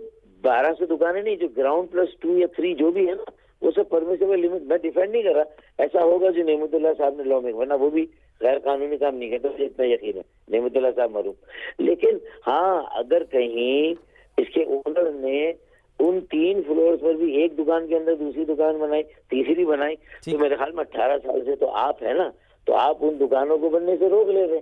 1200 दुकानें नहीं, जो ग्राउंड प्लस 2 या 3 जो भी है ना, वो सब परमिसिबल लिमिट। मैं डिफेंड नहीं कर रहा, ऐसा होगा जो नहमतुल्लाह साहब ने लॉ में, वरना वो भी गैर कानूनी काम नहीं करता, तो इतना यकीन है नहमतुल्लाह साहब मरूम। लेकिन हाँ, अगर कहीं इसके ओनर ने उन 3 फ्लोर पर भी एक दुकान के अंदर दूसरी दुकान बनाई, तीसरी बनाई, तो मेरे ख्याल में 18 साल से तो आप है ना, तो आप उन दुकानों को बनने से रोक ले रहे।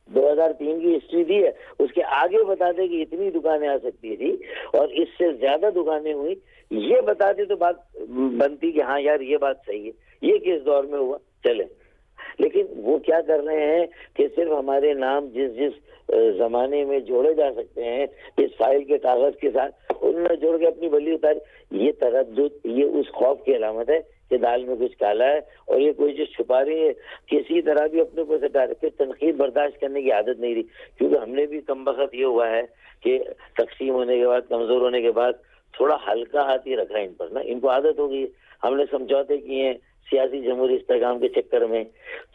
2003 की हिस्ट्री दी है, उसके आगे बता दे कि इतनी दुकानें आ सकती थी और इससे ज्यादा दुकानें हुई, ये बताते तो बात बनती कि हाँ यार ये बात सही है, ये किस दौर में हुआ, चले। लेकिन वो क्या कर रहे हैं कि सिर्फ हमारे नाम जिस जमाने में जोड़े जा सकते हैं इस फाइल के कागज के साथ, उन्होंने जोड़ के अपनी बल्ली उतारी। ये तरद्दुद, ये उस खौफ की अलामत है कि दाल में कुछ काला है, और ये कोई चीज छुपा रही है, किसी तरह भी अपने को सटा रहे। तनकीद बर्दाश्त करने की आदत नहीं रही, क्योंकि हमने भी कम वक्त ये हुआ है कि तकसीम होने के बाद, कमजोर होने के बाद थोड़ा हल्का हाथ ही रखा है इन पर ना, इनको आदत हो गई। हमने समझौते किए हैं सियासी जमहूरी इस्तेकाम के चक्कर में,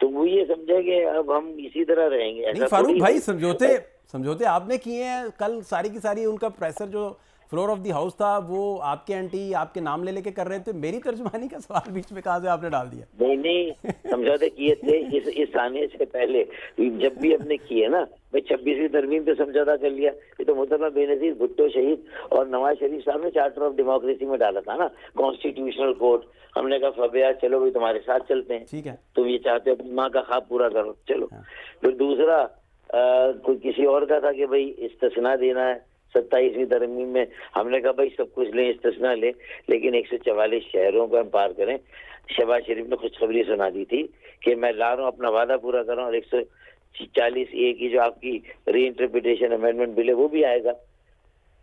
तो वो ये समझे कि अब हम इसी तरह रहेंगे। ऐसा फारूक भाई समझौते आपने किए हैं, कल सारी की सारी उनका प्रेशर जो फ्लोर ऑफ द हाउस था वो आपके एंटी आपके नाम ले लेके कर रहे थे, मेरी तर्जुमानी का सवाल बीच में कहाँ से आपने डाल दिया। नहीं समझौते किए थे इस आने से पहले, जब भी हमने किए ना भाई, 26वीं तरमीम पे समझौता कर लिया। ये तो मोहतरमा बेनजीर भुट्टो शहीद और नवाज शरीफ साहब ने चार्टर ऑफ डेमोक्रेसी में डाला था ना, कॉन्स्टिट्यूशनल कोर्ट। हमने कहा फबिया चलो भाई तुम्हारे साथ चलते हैं, ठीक है, तुम ये चाहते हो अपनी माँ का ख्वाब पूरा करो, चलो। फिर दूसरा कोई किसी और का था कि भाई इस्तिस्ना देना है 27वीं तरमीम में, हमने कहा भाई सब कुछ लें, इस्तिस्ना ले, लेकिन 144 शहरों को हम पार करें। शहबाज शरीफ ने खुशखबरी सुना दी थी कि मैं ला रहा हूँ, अपना वादा पूरा कर रहा हूँ, और 140A की जो आपकी री इंटरप्रिटेशन अमेंडमेंट बिल है वो भी आएगा।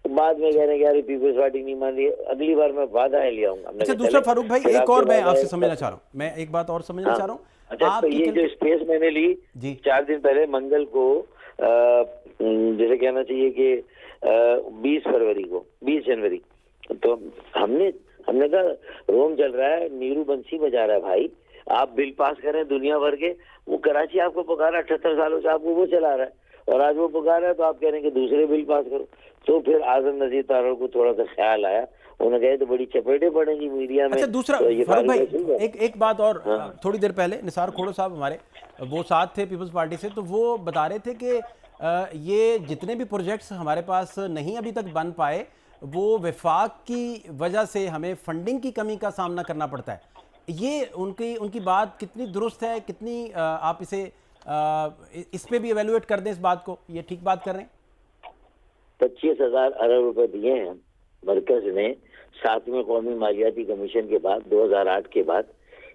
तो बाद में कह रहे हैं यार पीपल्स पार्टी नहीं मान रही, अगली बार मैं वादा है लिया हूँ। अच्छा दूसरा फारूक भाई एक और मैं आपसे समझना चाह रहा हूँ, मैं एक बात और समझना चाह रहा हूँ। अच्छा तो ये जो स्पेस मैंने ली 4 दिन पहले मंगल को, जैसे कहना चाहिए कि 20 जनवरी, तो हमने कहा रोम चल रहा है, नीरू बंसी बजा रहा है भाई, आप बिल पास करें दुनिया भर के। वो कराची आपको पुकारा 78 सालों से, आपको वो चला रहा है, और आज वो पुकारा है तो आप कह रहे हैं कि दूसरे बिल पास करो। तो फिर आजम नजीर तारड़ को थोड़ा सा ख्याल आया, उन्होंने कहा तो बड़ी चपेटे पड़ेंगी मीडिया में। अच्छा दूसरा तो फारूक भाई एक बात और, थोड़ी देर पहले निसार खोड़ो साहब हमारे वो साथ थे पीपल्स पार्टी से, तो वो बता रहे थे कि ये जितने भी प्रोजेक्ट्स हमारे पास नहीं अभी तक बन पाए वो वफाक की वजह से हमें फंडिंग की कमी का सामना करना पड़ता है। ये उनकी बात कितनी दुरुस्त है, कितनी आप इसे इस पे भी एवेल्युएट कर दें इस बात को, ये ठीक बात कर रहे हैं? 25,000 अरब रुपए दिए हैं मरकज ने 7वें कौमी मालियाती कमीशन के बाद, 2008 के बाद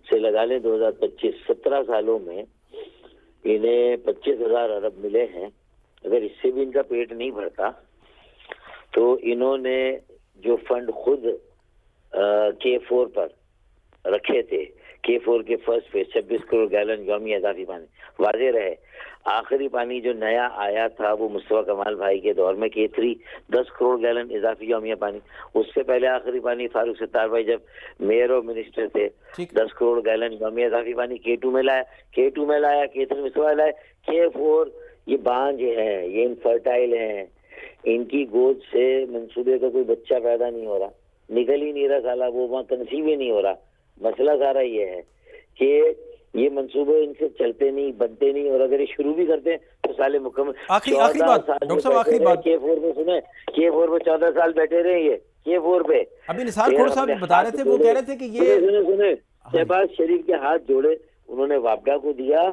से लगा लें 2025, 17 सालों में इन्हें 25,000 अरब मिले हैं। अगर इससे भी इनका पेट नहीं भरता तो इन्होंने जो फंड खुद K4 पर रखे थे, K4 के फर्स्ट फेज 26 करोड़ गैलन यौमी इजाफी पानी, वाजे रहे आखिरी पानी जो नया आया था वो मुस्तफा कमाल भाई के दौर में K3 10 करोड़ गैलन इजाफी यौमिया पानी, उससे पहले आखिरी पानी फारूक सत्तार भाई जब मेयर और मिनिस्टर थे 10 करोड़ गैलन यौमिया इजाफी पानी K2 में लाया, K3 में लाया, K4 ये बांझ है, ये इनफर्टाइल है, इनकी गोद से मंसूबे का कोई बच्चा पैदा नहीं हो रहा, निकल ही नहीं रहा साला, वो वहाँ कंसीव ही नहीं हो रहा। मसला सारा ये है कि ये मंसूबे इनसे चलते नहीं, बनते नहीं, और अगर ये शुरू भी करते हैं तो साले मुकम्मल। आखिरी बात डॉक्टर साहब, आखिरी बात K4 में सुने, K4 में 14 साल बैठे रहे ये K4 पे। अभी निसार खोड़ साहब बता रहे थे, वो कह रहे थे कि ये सुने शहबाज शरीफ के हाथ जोड़े, उन्होंने वापडा को दिया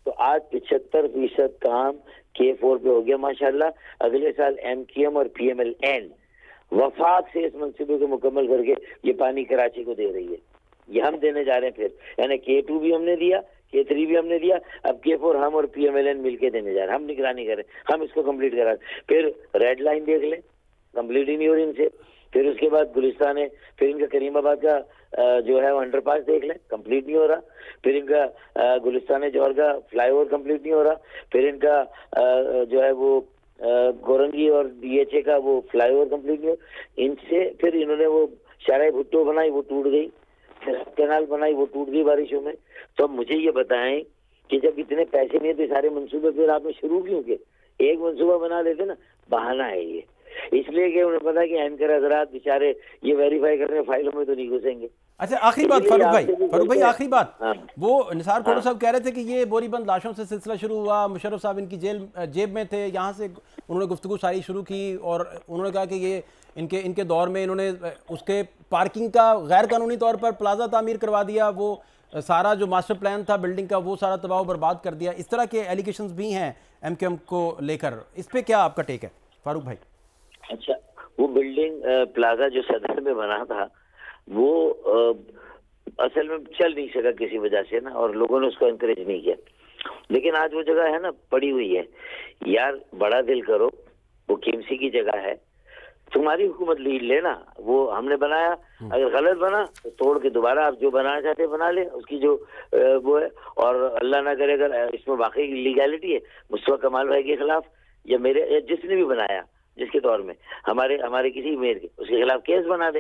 तो आज 75% काम K4 पे हो गया माशाल्लाह। अगले साल MQM और PMLN वफाक से इस मंसूबे को मुकम्मल करके ये पानी कराची को दे रही है, ये हम देने जा रहे हैं। फिर यानी K2 भी हमने दिया, K3 भी हमने दिया, अब K4 हम और PMLN मिलके देने जा रहे हैं। हम निगरानी करें, हम इसको कंप्लीट करा। फिर रेड लाइन देख लें, कंप्लीट ही नहीं हो रही इनसे। फिर उसके बाद गुलिस्तान है, फिर इनका करीमाबाद का जो है वो अंडरपास देख लें, कंप्लीट नहीं हो रहा। फिर इनका गुलिस्तान जौहर का फ्लाईओवर कंप्लीट नहीं हो रहा। फिर इनका जो है वो गोरंगी और DHA का वो फ्लाईओवर कंप्लीट नहीं हो। इनसे फिर इन्होंने वो शाराय भुट्टो बनाई, वो टूट गई। फिर कैनाल बनाई, वो टूट गई बारिशों में। तो अब मुझे ये बताएं कि जब इतने पैसे नहीं थे सारे मंसूबे फिर आपने शुरू क्यों किए? एक मंसूबा बना लेते ना, बहाना है ये, इसलिए कि उन्हें पता कि एंकर हजरात बेचारे ये वेरीफाई करने फाइलों में तो नहीं घुसेंगे। अच्छा आखिरी बात फारूक भाई आखिरी बात, वो निसार खोड़ो साहब कह रहे थे कि ये बोरीबंद लाशों से सिलसिला शुरू हुआ, मुशर्रफ साहब इनकी जेब में थे, यहाँ से उन्होंने गुफ्तगू सारी शुरू की और उन्होंने कहा कि ये इनके दौर में इन्होंने उसके पार्किंग का गैर कानूनी तौर पर प्लाजा तामीर करवा दिया, वो सारा जो मास्टर प्लान था बिल्डिंग का वो सारा तबाह बर्बाद कर दिया। इस तरह के एलिगेशंस भी हैं MQM को लेकर, इस पे क्या आपका टेक है फारूक भाई? अच्छा, वो बिल्डिंग प्लाजा जो सदर में बना था वो असल में चल नहीं सका किसी वजह से ना, और लोगों ने उसको एनकरेज नहीं किया। लेकिन आज वो जगह है ना पड़ी हुई है यार, बड़ा दिल करो, वो KMC की जगह है, तुम्हारी हुकूमत लीड लेना, वो हमने बनाया, अगर गलत बना तो तोड़ के दोबारा आप जो बनाना चाहते बना ले, उसकी जो वो है। और अल्लाह ना करे अगर इसमें वाकई लीगैलिटी है मुस्तफा कमाल भाई के खिलाफ या मेरे या जिसने भी बनाया, जिसके दौर में हमारे किसी मेयर के, उसके खिलाफ केस बना दे।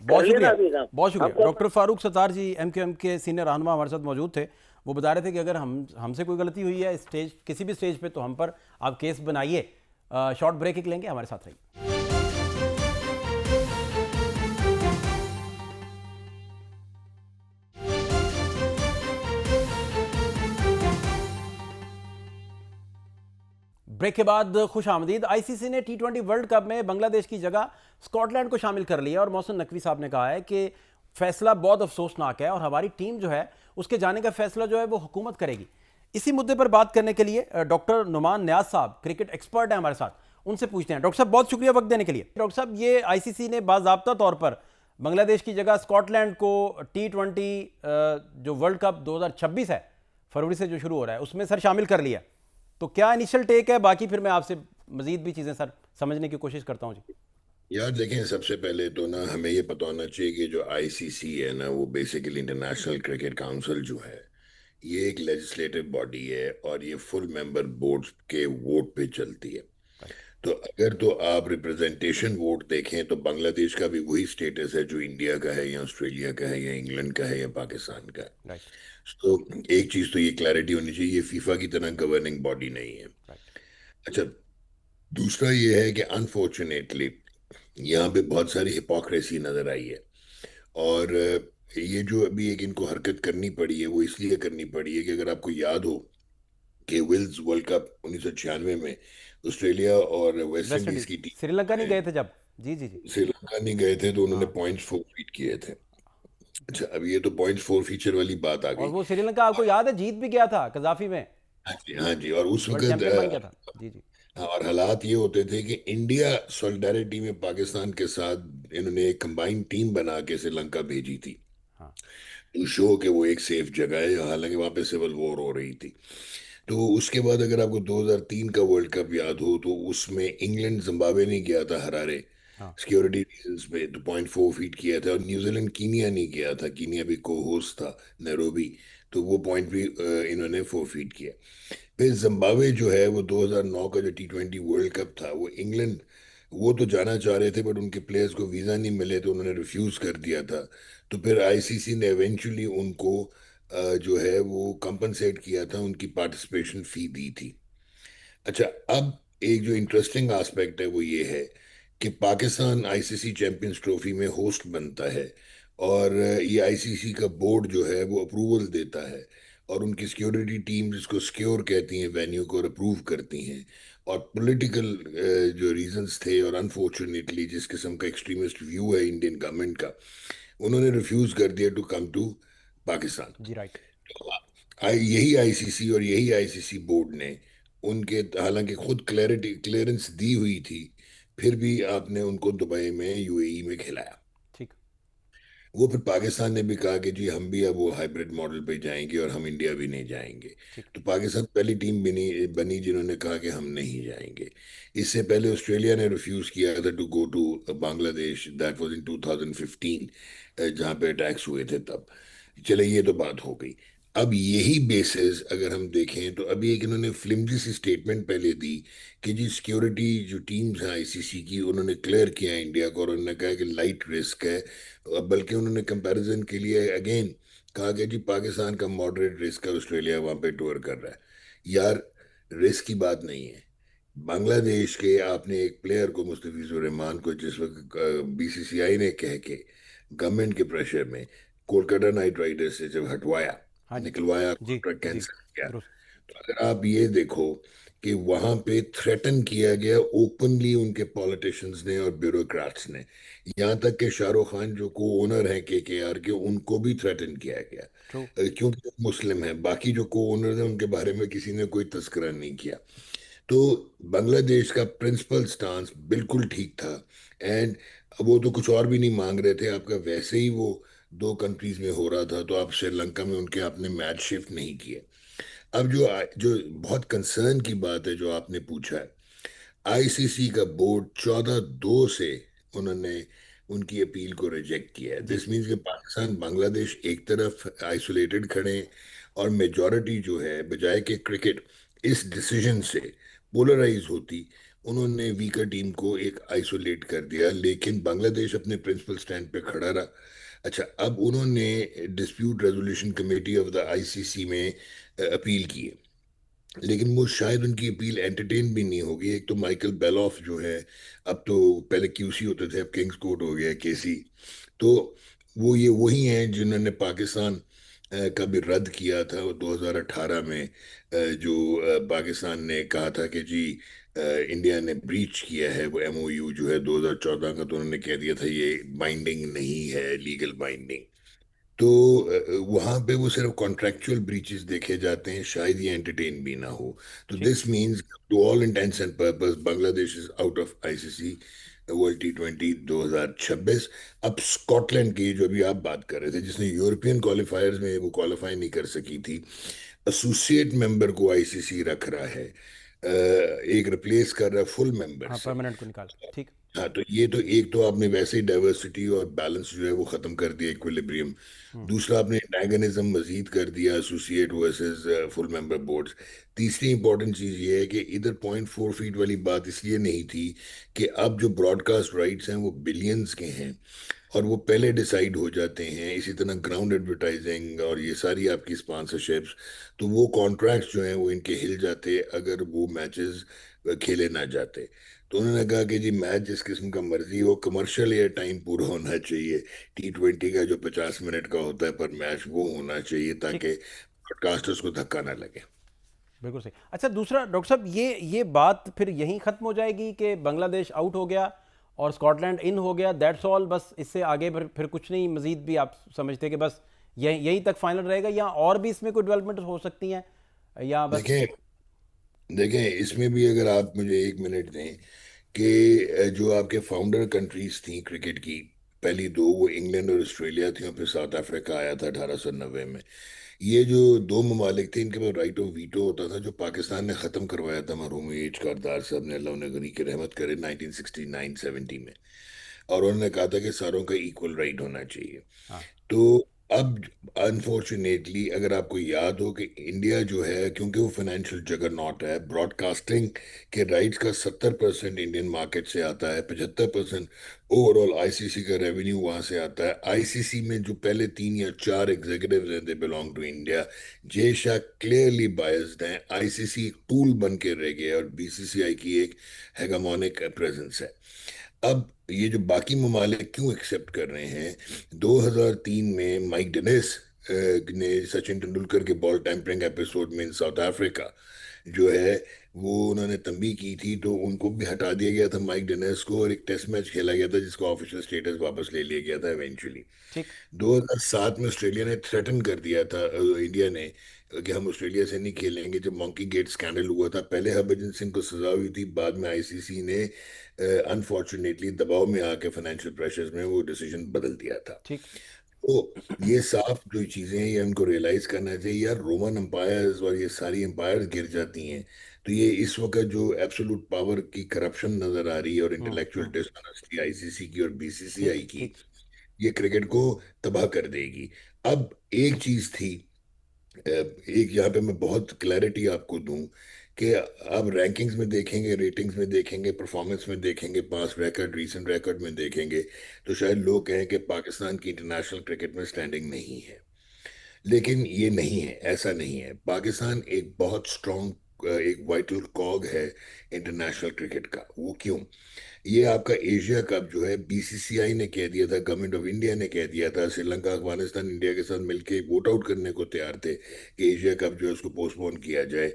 बहुत शुक्रिया डॉक्टर फारूक सत्तार जी MQM के सीनियर रहनुमा हमारे साथ मौजूद थे। वो बता रहे थे कि अगर हमसे कोई गलती हुई है किसी भी स्टेज पे तो हम पर आप केस बनाइए। शॉर्ट ब्रेक एक लेंगे, हमारे साथ रहिए। ब्रेक के बाद खुश आमदीद। ICC ने T20 वर्ल्ड कप में बांग्लादेश की जगह स्कॉटलैंड को शामिल कर लिया और मोहसिन नकवी साहब ने कहा है कि फैसला बहुत अफसोसनाक है और हमारी टीम जो है उसके जाने का फैसला जो है वो हुकूमत करेगी। इसी मुद्दे पर बात करने के लिए डॉक्टर नुमान न्याज साहब क्रिकेट एक्सपर्ट हैं हमारे साथ, उनसे पूछते हैं। डॉक्टर साहब बहुत शुक्रिया वक्त देने के लिए। डॉक्टर साहब ये ICC ने बाज़ाब्ता तौर पर बांग्लादेश की जगह स्कॉटलैंड को T20 जो वर्ल्ड कप 2026 है फरवरी से जो शुरू हो रहा है उसमें सर शामिल कर लिया, तो क्या इनिशियल टेक है? बाकी फिर मैं आपसे मजीद भी चीज़ें सर समझने की कोशिश करता हूँ जी। यार देखें, सबसे पहले तो ना हमें ये पता होना चाहिए कि जो ICC है ना वो बेसिकली इंटरनेशनल क्रिकेट काउंसिल जो है ये एक लेजिस्लेटिव बॉडी है और ये फुल मेंबर बोर्ड्स के वोट पे चलती है। तो अगर तो आप रिप्रेजेंटेशन वोट देखें तो बांग्लादेश का भी वही स्टेटस है जो इंडिया का है या ऑस्ट्रेलिया का है या इंग्लैंड का है या पाकिस्तान का है। तो एक चीज तो ये क्लैरिटी होनी चाहिए, ये फीफा की तरह गवर्निंग बॉडी नहीं है। अच्छा, दूसरा ये है कि अनफॉर्चुनेटली यहाँ पे बहुत सारी हिपोक्रेसी नजर आई है और ये जो अभी एक इनको हरकत करनी पड़ी है वो इसलिए करनी पड़ी है कि अगर आपको याद हो कि विल्स वर्ल्ड कप 1996 में ऑस्ट्रेलिया और वेस्ट इंडीज की टीम श्रीलंका नहीं गए थे जब, जी श्रीलंका नहीं गए थे तो उन्होंने पॉइंट्स फोरफीट किए थे। अच्छा, अब ये तो पॉइंट्स फोरफीचर वाली बात आ गई। और वो श्रीलंका आपको याद है जीत भी गया था कजाफी में। हाँ जी, हाँ जी। और उस वर्ल्ड वक्त चैंपियन बन गया था। जी जी। और हालात ये होते थे कि इंडिया सॉलिडारिटी में पाकिस्तान के साथ इन्होंने एक कंबाइंड टीम बना के श्रीलंका भेजी थी हाँ टू शो कि वो एक सेफ जगह है, हालांकि वहां पे सिविल वॉर हो रही थी। तो उसके बाद अगर आपको 2003 का वर्ल्ड कप याद हो तो उसमें इंग्लैंड जिम्बाब्वे नहीं गया था हरारे, हाँ सिक्योरिटी रीजंस पे। तो 0.4 फीट किया था। और न्यूजीलैंड कीनिया नहीं गया था, कीनिया भी को होस्ट था, नैरोबी। तो वो पॉइंट भी इन्होंने 4 फीट किया। फिर जिम्बाब्वे जो है वो 2009 का जो T20 वर्ल्ड कप था, वो इंग्लैंड वो तो जाना चाह रहे थे, बट उनके प्लेयर्स को वीज़ा नहीं मिले तो उन्होंने रिफ्यूज़ कर दिया था। तो फिर आईसीसी ने इवेंचुअली उनको जो है वो कंपनसेट किया था, उनकी पार्टिसिपेशन फ़ी दी थी। अच्छा, अब एक जो इंटरेस्टिंग एस्पेक्ट है वो ये है कि पाकिस्तान आईसीसी चैंपियंस ट्रॉफी में होस्ट बनता है, और ये आईसीसी का बोर्ड जो है वो अप्रूवल देता है, और उनकी सिक्योरिटी टीम जिसको सिक्योर कहती हैं वेन्यू को, अप्रूव करती हैं। और पॉलिटिकल जो रीजंस थे, और अनफॉर्चुनेटली जिस किस्म का एक्सट्रीमिस्ट व्यू है इंडियन गवर्नमेंट का, उन्होंने रिफ्यूज कर दिया टू कम टू पाकिस्तान। जी राइट। यही आईसीसी और यही आईसीसी बोर्ड ने उनके, हालांकि खुद क्लियरेंस दी हुई थी, फिर भी आपने उनको दुबई में, यूएई में खिलाया। ठीक। वो फिर पाकिस्तान ने भी कहा कि जी हम भी अब वो हाइब्रिड मॉडल पे जाएंगे और हम इंडिया भी नहीं जाएंगे। ठीक। तो पाकिस्तान पहली टीम बनी जिन्होंने कहा कि हम नहीं जाएंगे। इससे पहले ऑस्ट्रेलिया ने रिफ्यूज किया था to go to Bangladesh, that was in 2015, जहाँ पे अटैक्स हुए थे तब। चले, ये तो बात हो गई। अब यही बेसिस अगर हम देखें तो अभी एक इन्होंने फ्लिमजी सी स्टेटमेंट पहले दी कि जी सिक्योरिटी जो टीम्स हैं आईसीसी की, उन्होंने क्लियर किया इंडिया को, और उन्होंने कहा कि लाइट रिस्क है। बल्कि उन्होंने कंपैरिजन के लिए अगेन कहा कि जी पाकिस्तान का मॉडरेट रिस्क है, ऑस्ट्रेलिया वहां पे टूर कर रहा है। यार, रिस्क की बात नहीं है। बांग्लादेश के आपने एक प्लेयर को, मुस्तफिजुर रहमान को, जिस वक्त बीसीसीआई ने कह के गवर्नमेंट के प्रेशर में कोलकाता नाइट राइडर्स से जब हटवाया, हाँ जी। निकलवाया, जी कॉन्ट्रैक्ट जी। कैंसिल किया, दुरुस्त। तो अगर आप ये देखो कि वहां पे थ्रेटन किया गया ओपनली उनके पॉलिटिशियंस ने और ब्यूरोक्रेट्स ने, यहाँ तक कि शाहरुख खान जो को ओनर हैं केकेआर के, उनको भी थ्रेटन किया गया। ट्रू। क्योंकि वो मुस्लिम हैं। बाकी जो को ओनर हैं उनके बारे में किसी ने कोई तस्करा नहीं किया। तो बांग्लादेश का प्रिंसिपल स्टांस बिल्कुल ठीक था। एंड वो तो कुछ और भी नहीं मांग रहे थे आपका, वैसे ही वो दो कंट्रीज में हो रहा था, तो आप श्रीलंका में उनके आपने मैच शिफ्ट नहीं किए। अब जो जो बहुत कंसर्न की बात है जो आपने पूछा है, आईसीसी का बोर्ड 14-2 से उन्होंने उनकी अपील को रिजेक्ट किया है। जी। दिस मीन्स कि पाकिस्तान बांग्लादेश एक तरफ आइसोलेटेड खड़े हैं, और मेजॉरिटी जो है, बजाय कि क्रिकेट इस डिसीजन से पोलराइज होती, उन्होंने वीकर टीम को एक आइसोलेट कर दिया, लेकिन बांग्लादेश अपने प्रिंसिपल स्टैंड पे खड़ा रहा। अच्छा, अब उन्होंने dispute resolution committee of the ICC में अपील की है, लेकिन वो शायद उनकी अपील एंटरटेन भी नहीं होगी। एक तो माइकल बेलॉफ जो है, अब तो पहले क्यूसी होते थे, अब किंग्स कोर्ट हो गया केसी। तो वो ये वही हैं जिन्होंने पाकिस्तान का भी रद्द किया था वो 2018 में, जो पाकिस्तान ने कहा था कि जी इंडिया ने ब्रीच किया है वो एमओयू जो है 2014 का, तो उन्होंने कह दिया था ये बाइंडिंग नहीं है, लीगल बाइंडिंग। तो वहां पे वो सिर्फ कॉन्ट्रेक्चुअल ब्रीचेस देखे जाते हैं, शायद ये एंटरटेन भी ना हो। तो ठीक। This means to all intents and purpose Bangladesh is out of ICC world T20 2026। अब स्कॉटलैंड की जो अभी आप बात कर रहे थे, जिसने यूरोपियन क्वालिफायर्स में वो क्वालिफाई नहीं कर सकी थी, एसोसिएट मेंबर को आईसीसी रख रहा है, एक रिप्लेस कर रहा है फुल मेंबर हाँ से। परमानेंट को निकाल। ठीक। हाँ, तो ये तो एक तो आपने वैसे ही डाइवर्सिटी और बैलेंस जो है वो खत्म कर दिया, इक्विलिब्रियम। दूसरा, आपने एंटागनिज्म मजीद कर दिया, associate versus full member boards. तीसरी इंपॉर्टेंट चीज ये है कि इधर 0.4 फीट वाली बात इसलिए नहीं थी कि अब जो ब्रॉडकास्ट राइट्स हैं वो बिलियंस के हैं, और वो पहले डिसाइड हो जाते हैं। इसी तरह ग्राउंड एडवर्टाइजिंग और ये सारी आपकी स्पॉन्सरशिप्स, तो वो कॉन्ट्रैक्ट्स जो हैं वो इनके हिल जाते अगर वो मैचेस खेले ना जाते। तो उन्होंने कहा कि जी मैच जिस किस्म का मर्जी हो, कमर्शियल एयर टाइम पूरा होना चाहिए। T20 का जो 50 मिनट का होता है पर मैच, वो होना चाहिए ठीक। ताकि ब्रॉडकास्टर्स को धक्का ना लगे। बिल्कुल सही। अच्छा दूसरा डॉक्टर साहब, ये बात फिर यहीं ख़त्म हो जाएगी कि बांग्लादेश आउट हो गया और स्कॉटलैंड इन हो गया, दैट्स ऑल, बस इससे आगे फिर कुछ नहीं मजीद भी आप समझते कि बस यहीं यहीं तक फाइनल रहेगा, या और भी इसमें कोई डेवलपमेंट हो सकती हैं या बस? देखें देखें इसमें भी अगर आप मुझे एक मिनट दें कि जो आपके फाउंडर कंट्रीज थी क्रिकेट की, पहली दो वो इंग्लैंड और ऑस्ट्रेलिया थी, और फिर साउथ अफ्रीका आया था 1890 में। ये जो दो ममालिक थे इनके पास राइट ऑफ वीटो होता था, जो पाकिस्तान ने ख़त्म करवाया था मरहूम एज कारदार साहब ने, अल्लाह उन्हें गनी की रहमत करे, 1969-70 में। और उन्होंने कहा था कि सारों का इक्वल राइट होना चाहिए। हाँ। तो अब अनफॉर्चुनेटली अगर आपको याद हो कि इंडिया जो है, क्योंकि वो फाइनेंशियल जगरनॉट है, ब्रॉडकास्टिंग के राइट्स का 70% इंडियन मार्केट से आता है, 75% ओवरऑल आईसीसी का रेवेन्यू वहां से आता है। आईसीसी में जो पहले 3 या 4 एग्जीक्यूटिव हैं, they belong to India. Jay Shah clearly biased हैं। आईसीसी एक टूल बन के रह गया और बीसीसीआई की एक हेगेमोनिक प्रेजेंस है। अब ये जो बाकी ममालिक क्यों एक्सेप्ट कर रहे हैं, 2003 में माइक डेनिस ने सचिन तेंदुलकर के बॉल टेम्परिंग एपिसोड में इन साउथ अफ्रीका जो है वो उन्होंने तंबीह की थी, तो उनको भी हटा दिया गया था माइक डेनिस को, और एक टेस्ट मैच खेला गया था जिसका ऑफिशियल स्टेटस वापस ले लिया गया था इवेंचुअली। ठीक। 2007 में ऑस्ट्रेलिया ने थ्रेटन कर दिया था इंडिया ने कि हम ऑस्ट्रेलिया से नहीं खेलेंगे, जब मॉन्की गेट स्कैंडल हुआ था। पहले हरभजन सिंह को सजा हुई थी, बाद में आईसीसी ने अनफॉर्चुनेटली दबाव में आके फाइनेंशियल प्रेशर्स में वो डिसीजन बदल दिया था। ठीक। तो ये साफ जो चीजें हैं ये उनको रियलाइज करना चाहिए यार। रोमन एम्पायर्स और ये सारी एम्पायर्स गिर जाती हैं, तो ये इस वक्त जो एब्सोल्यूट पावर की करप्शन नजर आ रही है और इंटेलेक्चुअल डिसऑनेस्टी आईसीसी की और बीसीसीआई ठीक। की, ठीक। ये क्रिकेट को तबाह कर देगी। अब एक चीज थी, एक यहाँ पे मैं बहुत क्लैरिटी आपको दूं कि आप रैंकिंग्स में देखेंगे, रेटिंग्स में देखेंगे, परफॉर्मेंस में देखेंगे, पास रिकॉर्ड, रीसेंट रिकॉर्ड में देखेंगे, तो शायद लोग कहें कि पाकिस्तान की इंटरनेशनल क्रिकेट में स्टैंडिंग नहीं है। लेकिन ये नहीं है, ऐसा नहीं है। पाकिस्तान एक बहुत स्ट्रॉन्ग, एक वाइटल कॉग है इंटरनेशनल क्रिकेट का। वो क्यों? ये आपका एशिया कप जो है बीसीसीआई ने कह दिया था, गवर्नमेंट ऑफ इंडिया ने कह दिया था, श्रीलंका, अफगानिस्तान इंडिया के साथ मिलके वोट आउट करने को तैयार थे कि एशिया कप जो है उसको पोस्टपोन किया जाए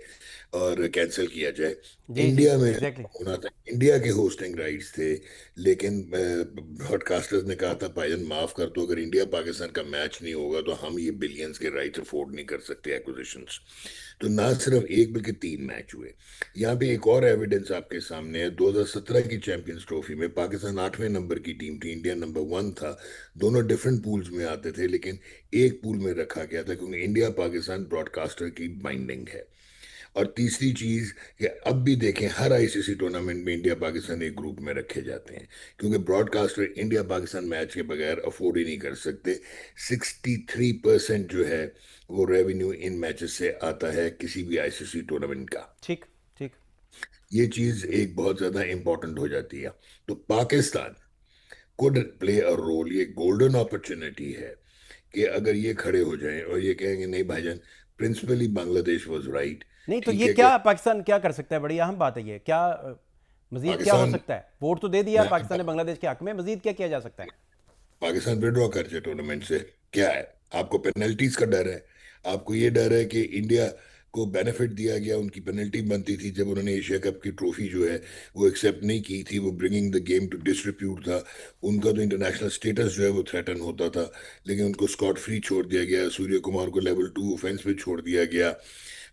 और कैंसिल किया जाए। जी जी, इंडिया में एग्जैक्टली। होना था, इंडिया के होस्टिंग राइट्स थे, लेकिन ब्रॉडकास्टर्स ने कहा था भाईजान माफ कर दो, अगर इंडिया पाकिस्तान का मैच नहीं होगा तो हम ये बिलियंस के राइट्स अफोर्ड नहीं कर सकते एक्विजिशंस। तो ना सिर्फ एक बल्कि 3 मैच हुए। यहाँ पे एक और एविडेंस आपके सामने है। 2017 की चैंपियंस ट्रॉफी में पाकिस्तान 8वें नंबर की टीम थी, इंडिया नंबर 1 था। दोनों डिफरेंट पूल्स में आते थे, लेकिन एक पूल में रखा गया था क्योंकि इंडिया पाकिस्तान ब्रॉडकास्टर की बाइंडिंग है। और तीसरी चीज कि अब भी देखें हर आईसीसी टूर्नामेंट में इंडिया पाकिस्तान एक ग्रुप में रखे जाते हैं, क्योंकि ब्रॉडकास्टर इंडिया पाकिस्तान मैच के बगैर अफोर्ड ही नहीं कर सकते। 63% जो है वो रेवेन्यू इन मैचेस से आता है किसी भी आईसीसी टूर्नामेंट का। ठीक। ठीक। ये चीज एक बहुत ज्यादा इंपॉर्टेंट हो जाती है। तो Pakistan could play a role, ये गोल्डन अपॉर्चुनिटी है कि अगर ये खड़े हो जाएं और ये कहेंगे नहीं भाईजान, प्रिंसिपली बांग्लादेश वाज राइट। नहीं तो ठीक ये है क्या कि पाकिस्तान क्या कर सकता है? बड़ी अहम बात है ये। क्या मजीद क्या हो पाकिस्तान, सकता है? वोट तो दे दिया मैं पाकिस्तान ने बांग्लादेश के हक में, मजीद क्या किया जा सकता है? पाकिस्तान विड्रॉ कर जाए टूर्नामेंट से। क्या है, आपको पेनल्टीज का डर है, आपको ये डर है कि इंडिया को बेनिफिट दिया गया, उनकी पेनल्टी बनती थी जब उन्होंने एशिया कप की ट्रॉफी जो है वो एक्सेप्ट नहीं की थी, वो bringing the game to disrepute था। उनका तो इंटरनेशनल स्टेटस जो है वो थ्रेटन होता था, लेकिन उनको स्कॉट फ्री छोड़ दिया गया। सूर्य कुमार को लेवल 2 ऑफेंस पे छोड़ दिया गया,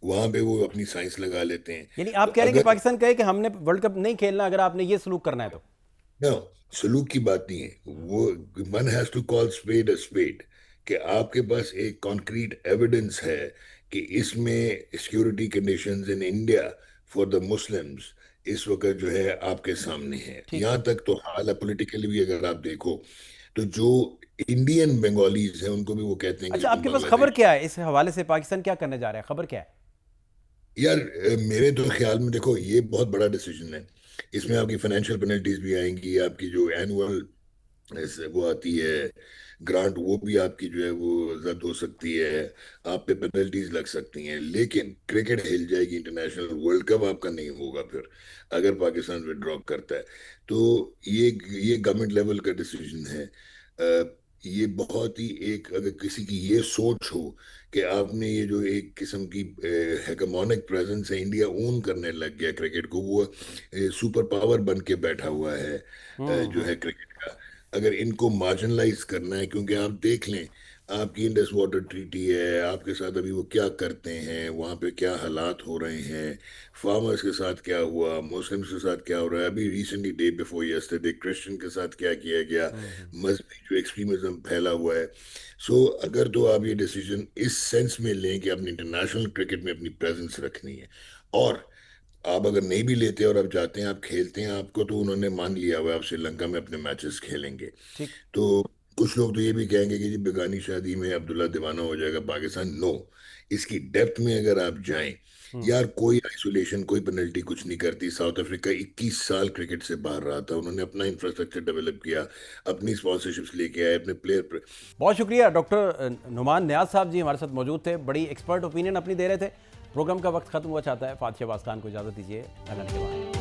वहां पे वो अपनी साइंस लगा लेते हैं। यानी तो आप कह रहे हैं कि अगर पाकिस्तान कहे कि हमने वर्ल्ड कप नहीं खेलना अगर आपने ये सलूक करना है तो? नो, सलूक की बात नहीं है वो। One has to call spade a spade, कि आपके पास एक कॉन्क्रीट एविडेंस है कि इसमें security conditions in India for the Muslims इस वक्त जो है आपके सामने है। ठीक। यहाँ तक तो हाल है, पोलिटिकली भी अगर आप देखो तो जो इंडियन बंगालीज हैं उनको भी वो कहते हैं कि अच्छा, तुम आपके पास खबर बांग्लादेश। क्या है इस हवाले से? पाकिस्तान क्या करने जा रहा है, खबर क्या है? यार मेरे तो ख्याल में देखो ये बहुत बड़ा डिसीजन है। इसमें आपकी फाइनेंशियल पेनल्टीज भी आएंगी, आपकी जो एनुअल वो आती है ग्रांट, वो भी आपकी जो है वो रद्द हो सकती है, आप पे पेनल्टीज लग सकती हैं। लेकिन क्रिकेट हिल जाएगी, इंटरनेशनल वर्ल्ड कप आपका नहीं होगा फिर अगर पाकिस्तान विड्रॉ करता है। तो ये गवर्नमेंट लेवल का डिसीजन है। ये बहुत ही एक, अगर किसी की ये सोच हो कि आपने ये जो एक किस्म की हेगेमोनिक प्रेजेंस है, इंडिया ओन करने लग गया क्रिकेट को, वो सुपर पावर बन के बैठा हुआ है जो हम्म। है क्रिकेट का, अगर इनको मार्जिनलाइज करना है, क्योंकि आप देख लें आपकी इंडस वाटर ट्रीटी है, आपके साथ अभी वो क्या करते हैं, वहाँ पे क्या हालात हो रहे हैं, फार्मर्स के साथ क्या हुआ, मुस्लिम्स के साथ क्या हो रहा है, अभी recently day before yesterday Christian के साथ क्या किया गया, मजहबी जो एक्सट्रीमिज्म फैला हुआ है। सो अगर तो आप ये डिसीजन इस सेंस में लें कि अपनी इंटरनेशनल क्रिकेट में अपनी प्रेजेंस रखनी है, और आप अगर नहीं भी लेते और आप जाते हैं, आप खेलते हैं, आपको तो उन्होंने मान लिया हुआ है आप श्रीलंका में अपने मैचेस खेलेंगे। ठीक। तो कुछ लोग तो ये भी कहेंगे कि जी बेगानी शादी में अब्दुल्ला दीवाना हो जाएगा पाकिस्तान। नो, इसकी डेप्थ में अगर आप जाएं, यार कोई आइसोलेशन, कोई पेनल्टी कुछ नहीं करती। साउथ अफ्रीका 21 साल क्रिकेट से बाहर रहा था, उन्होंने अपना इंफ्रास्ट्रक्चर डेवलप किया, अपनी स्पॉन्सरशिप्स लेके आए, अपने प्लेयर। बहुत शुक्रिया डॉक्टर नुमान नियाज साहब जी हमारे साथ मौजूद थे, बड़ी एक्सपर्ट ओपिनियन अपनी दे रहे थे। प्रोग्राम का वक्त खत्म हुआ चाहता है, फात शहबाज खान को इजाज़त दीजिए, के बाद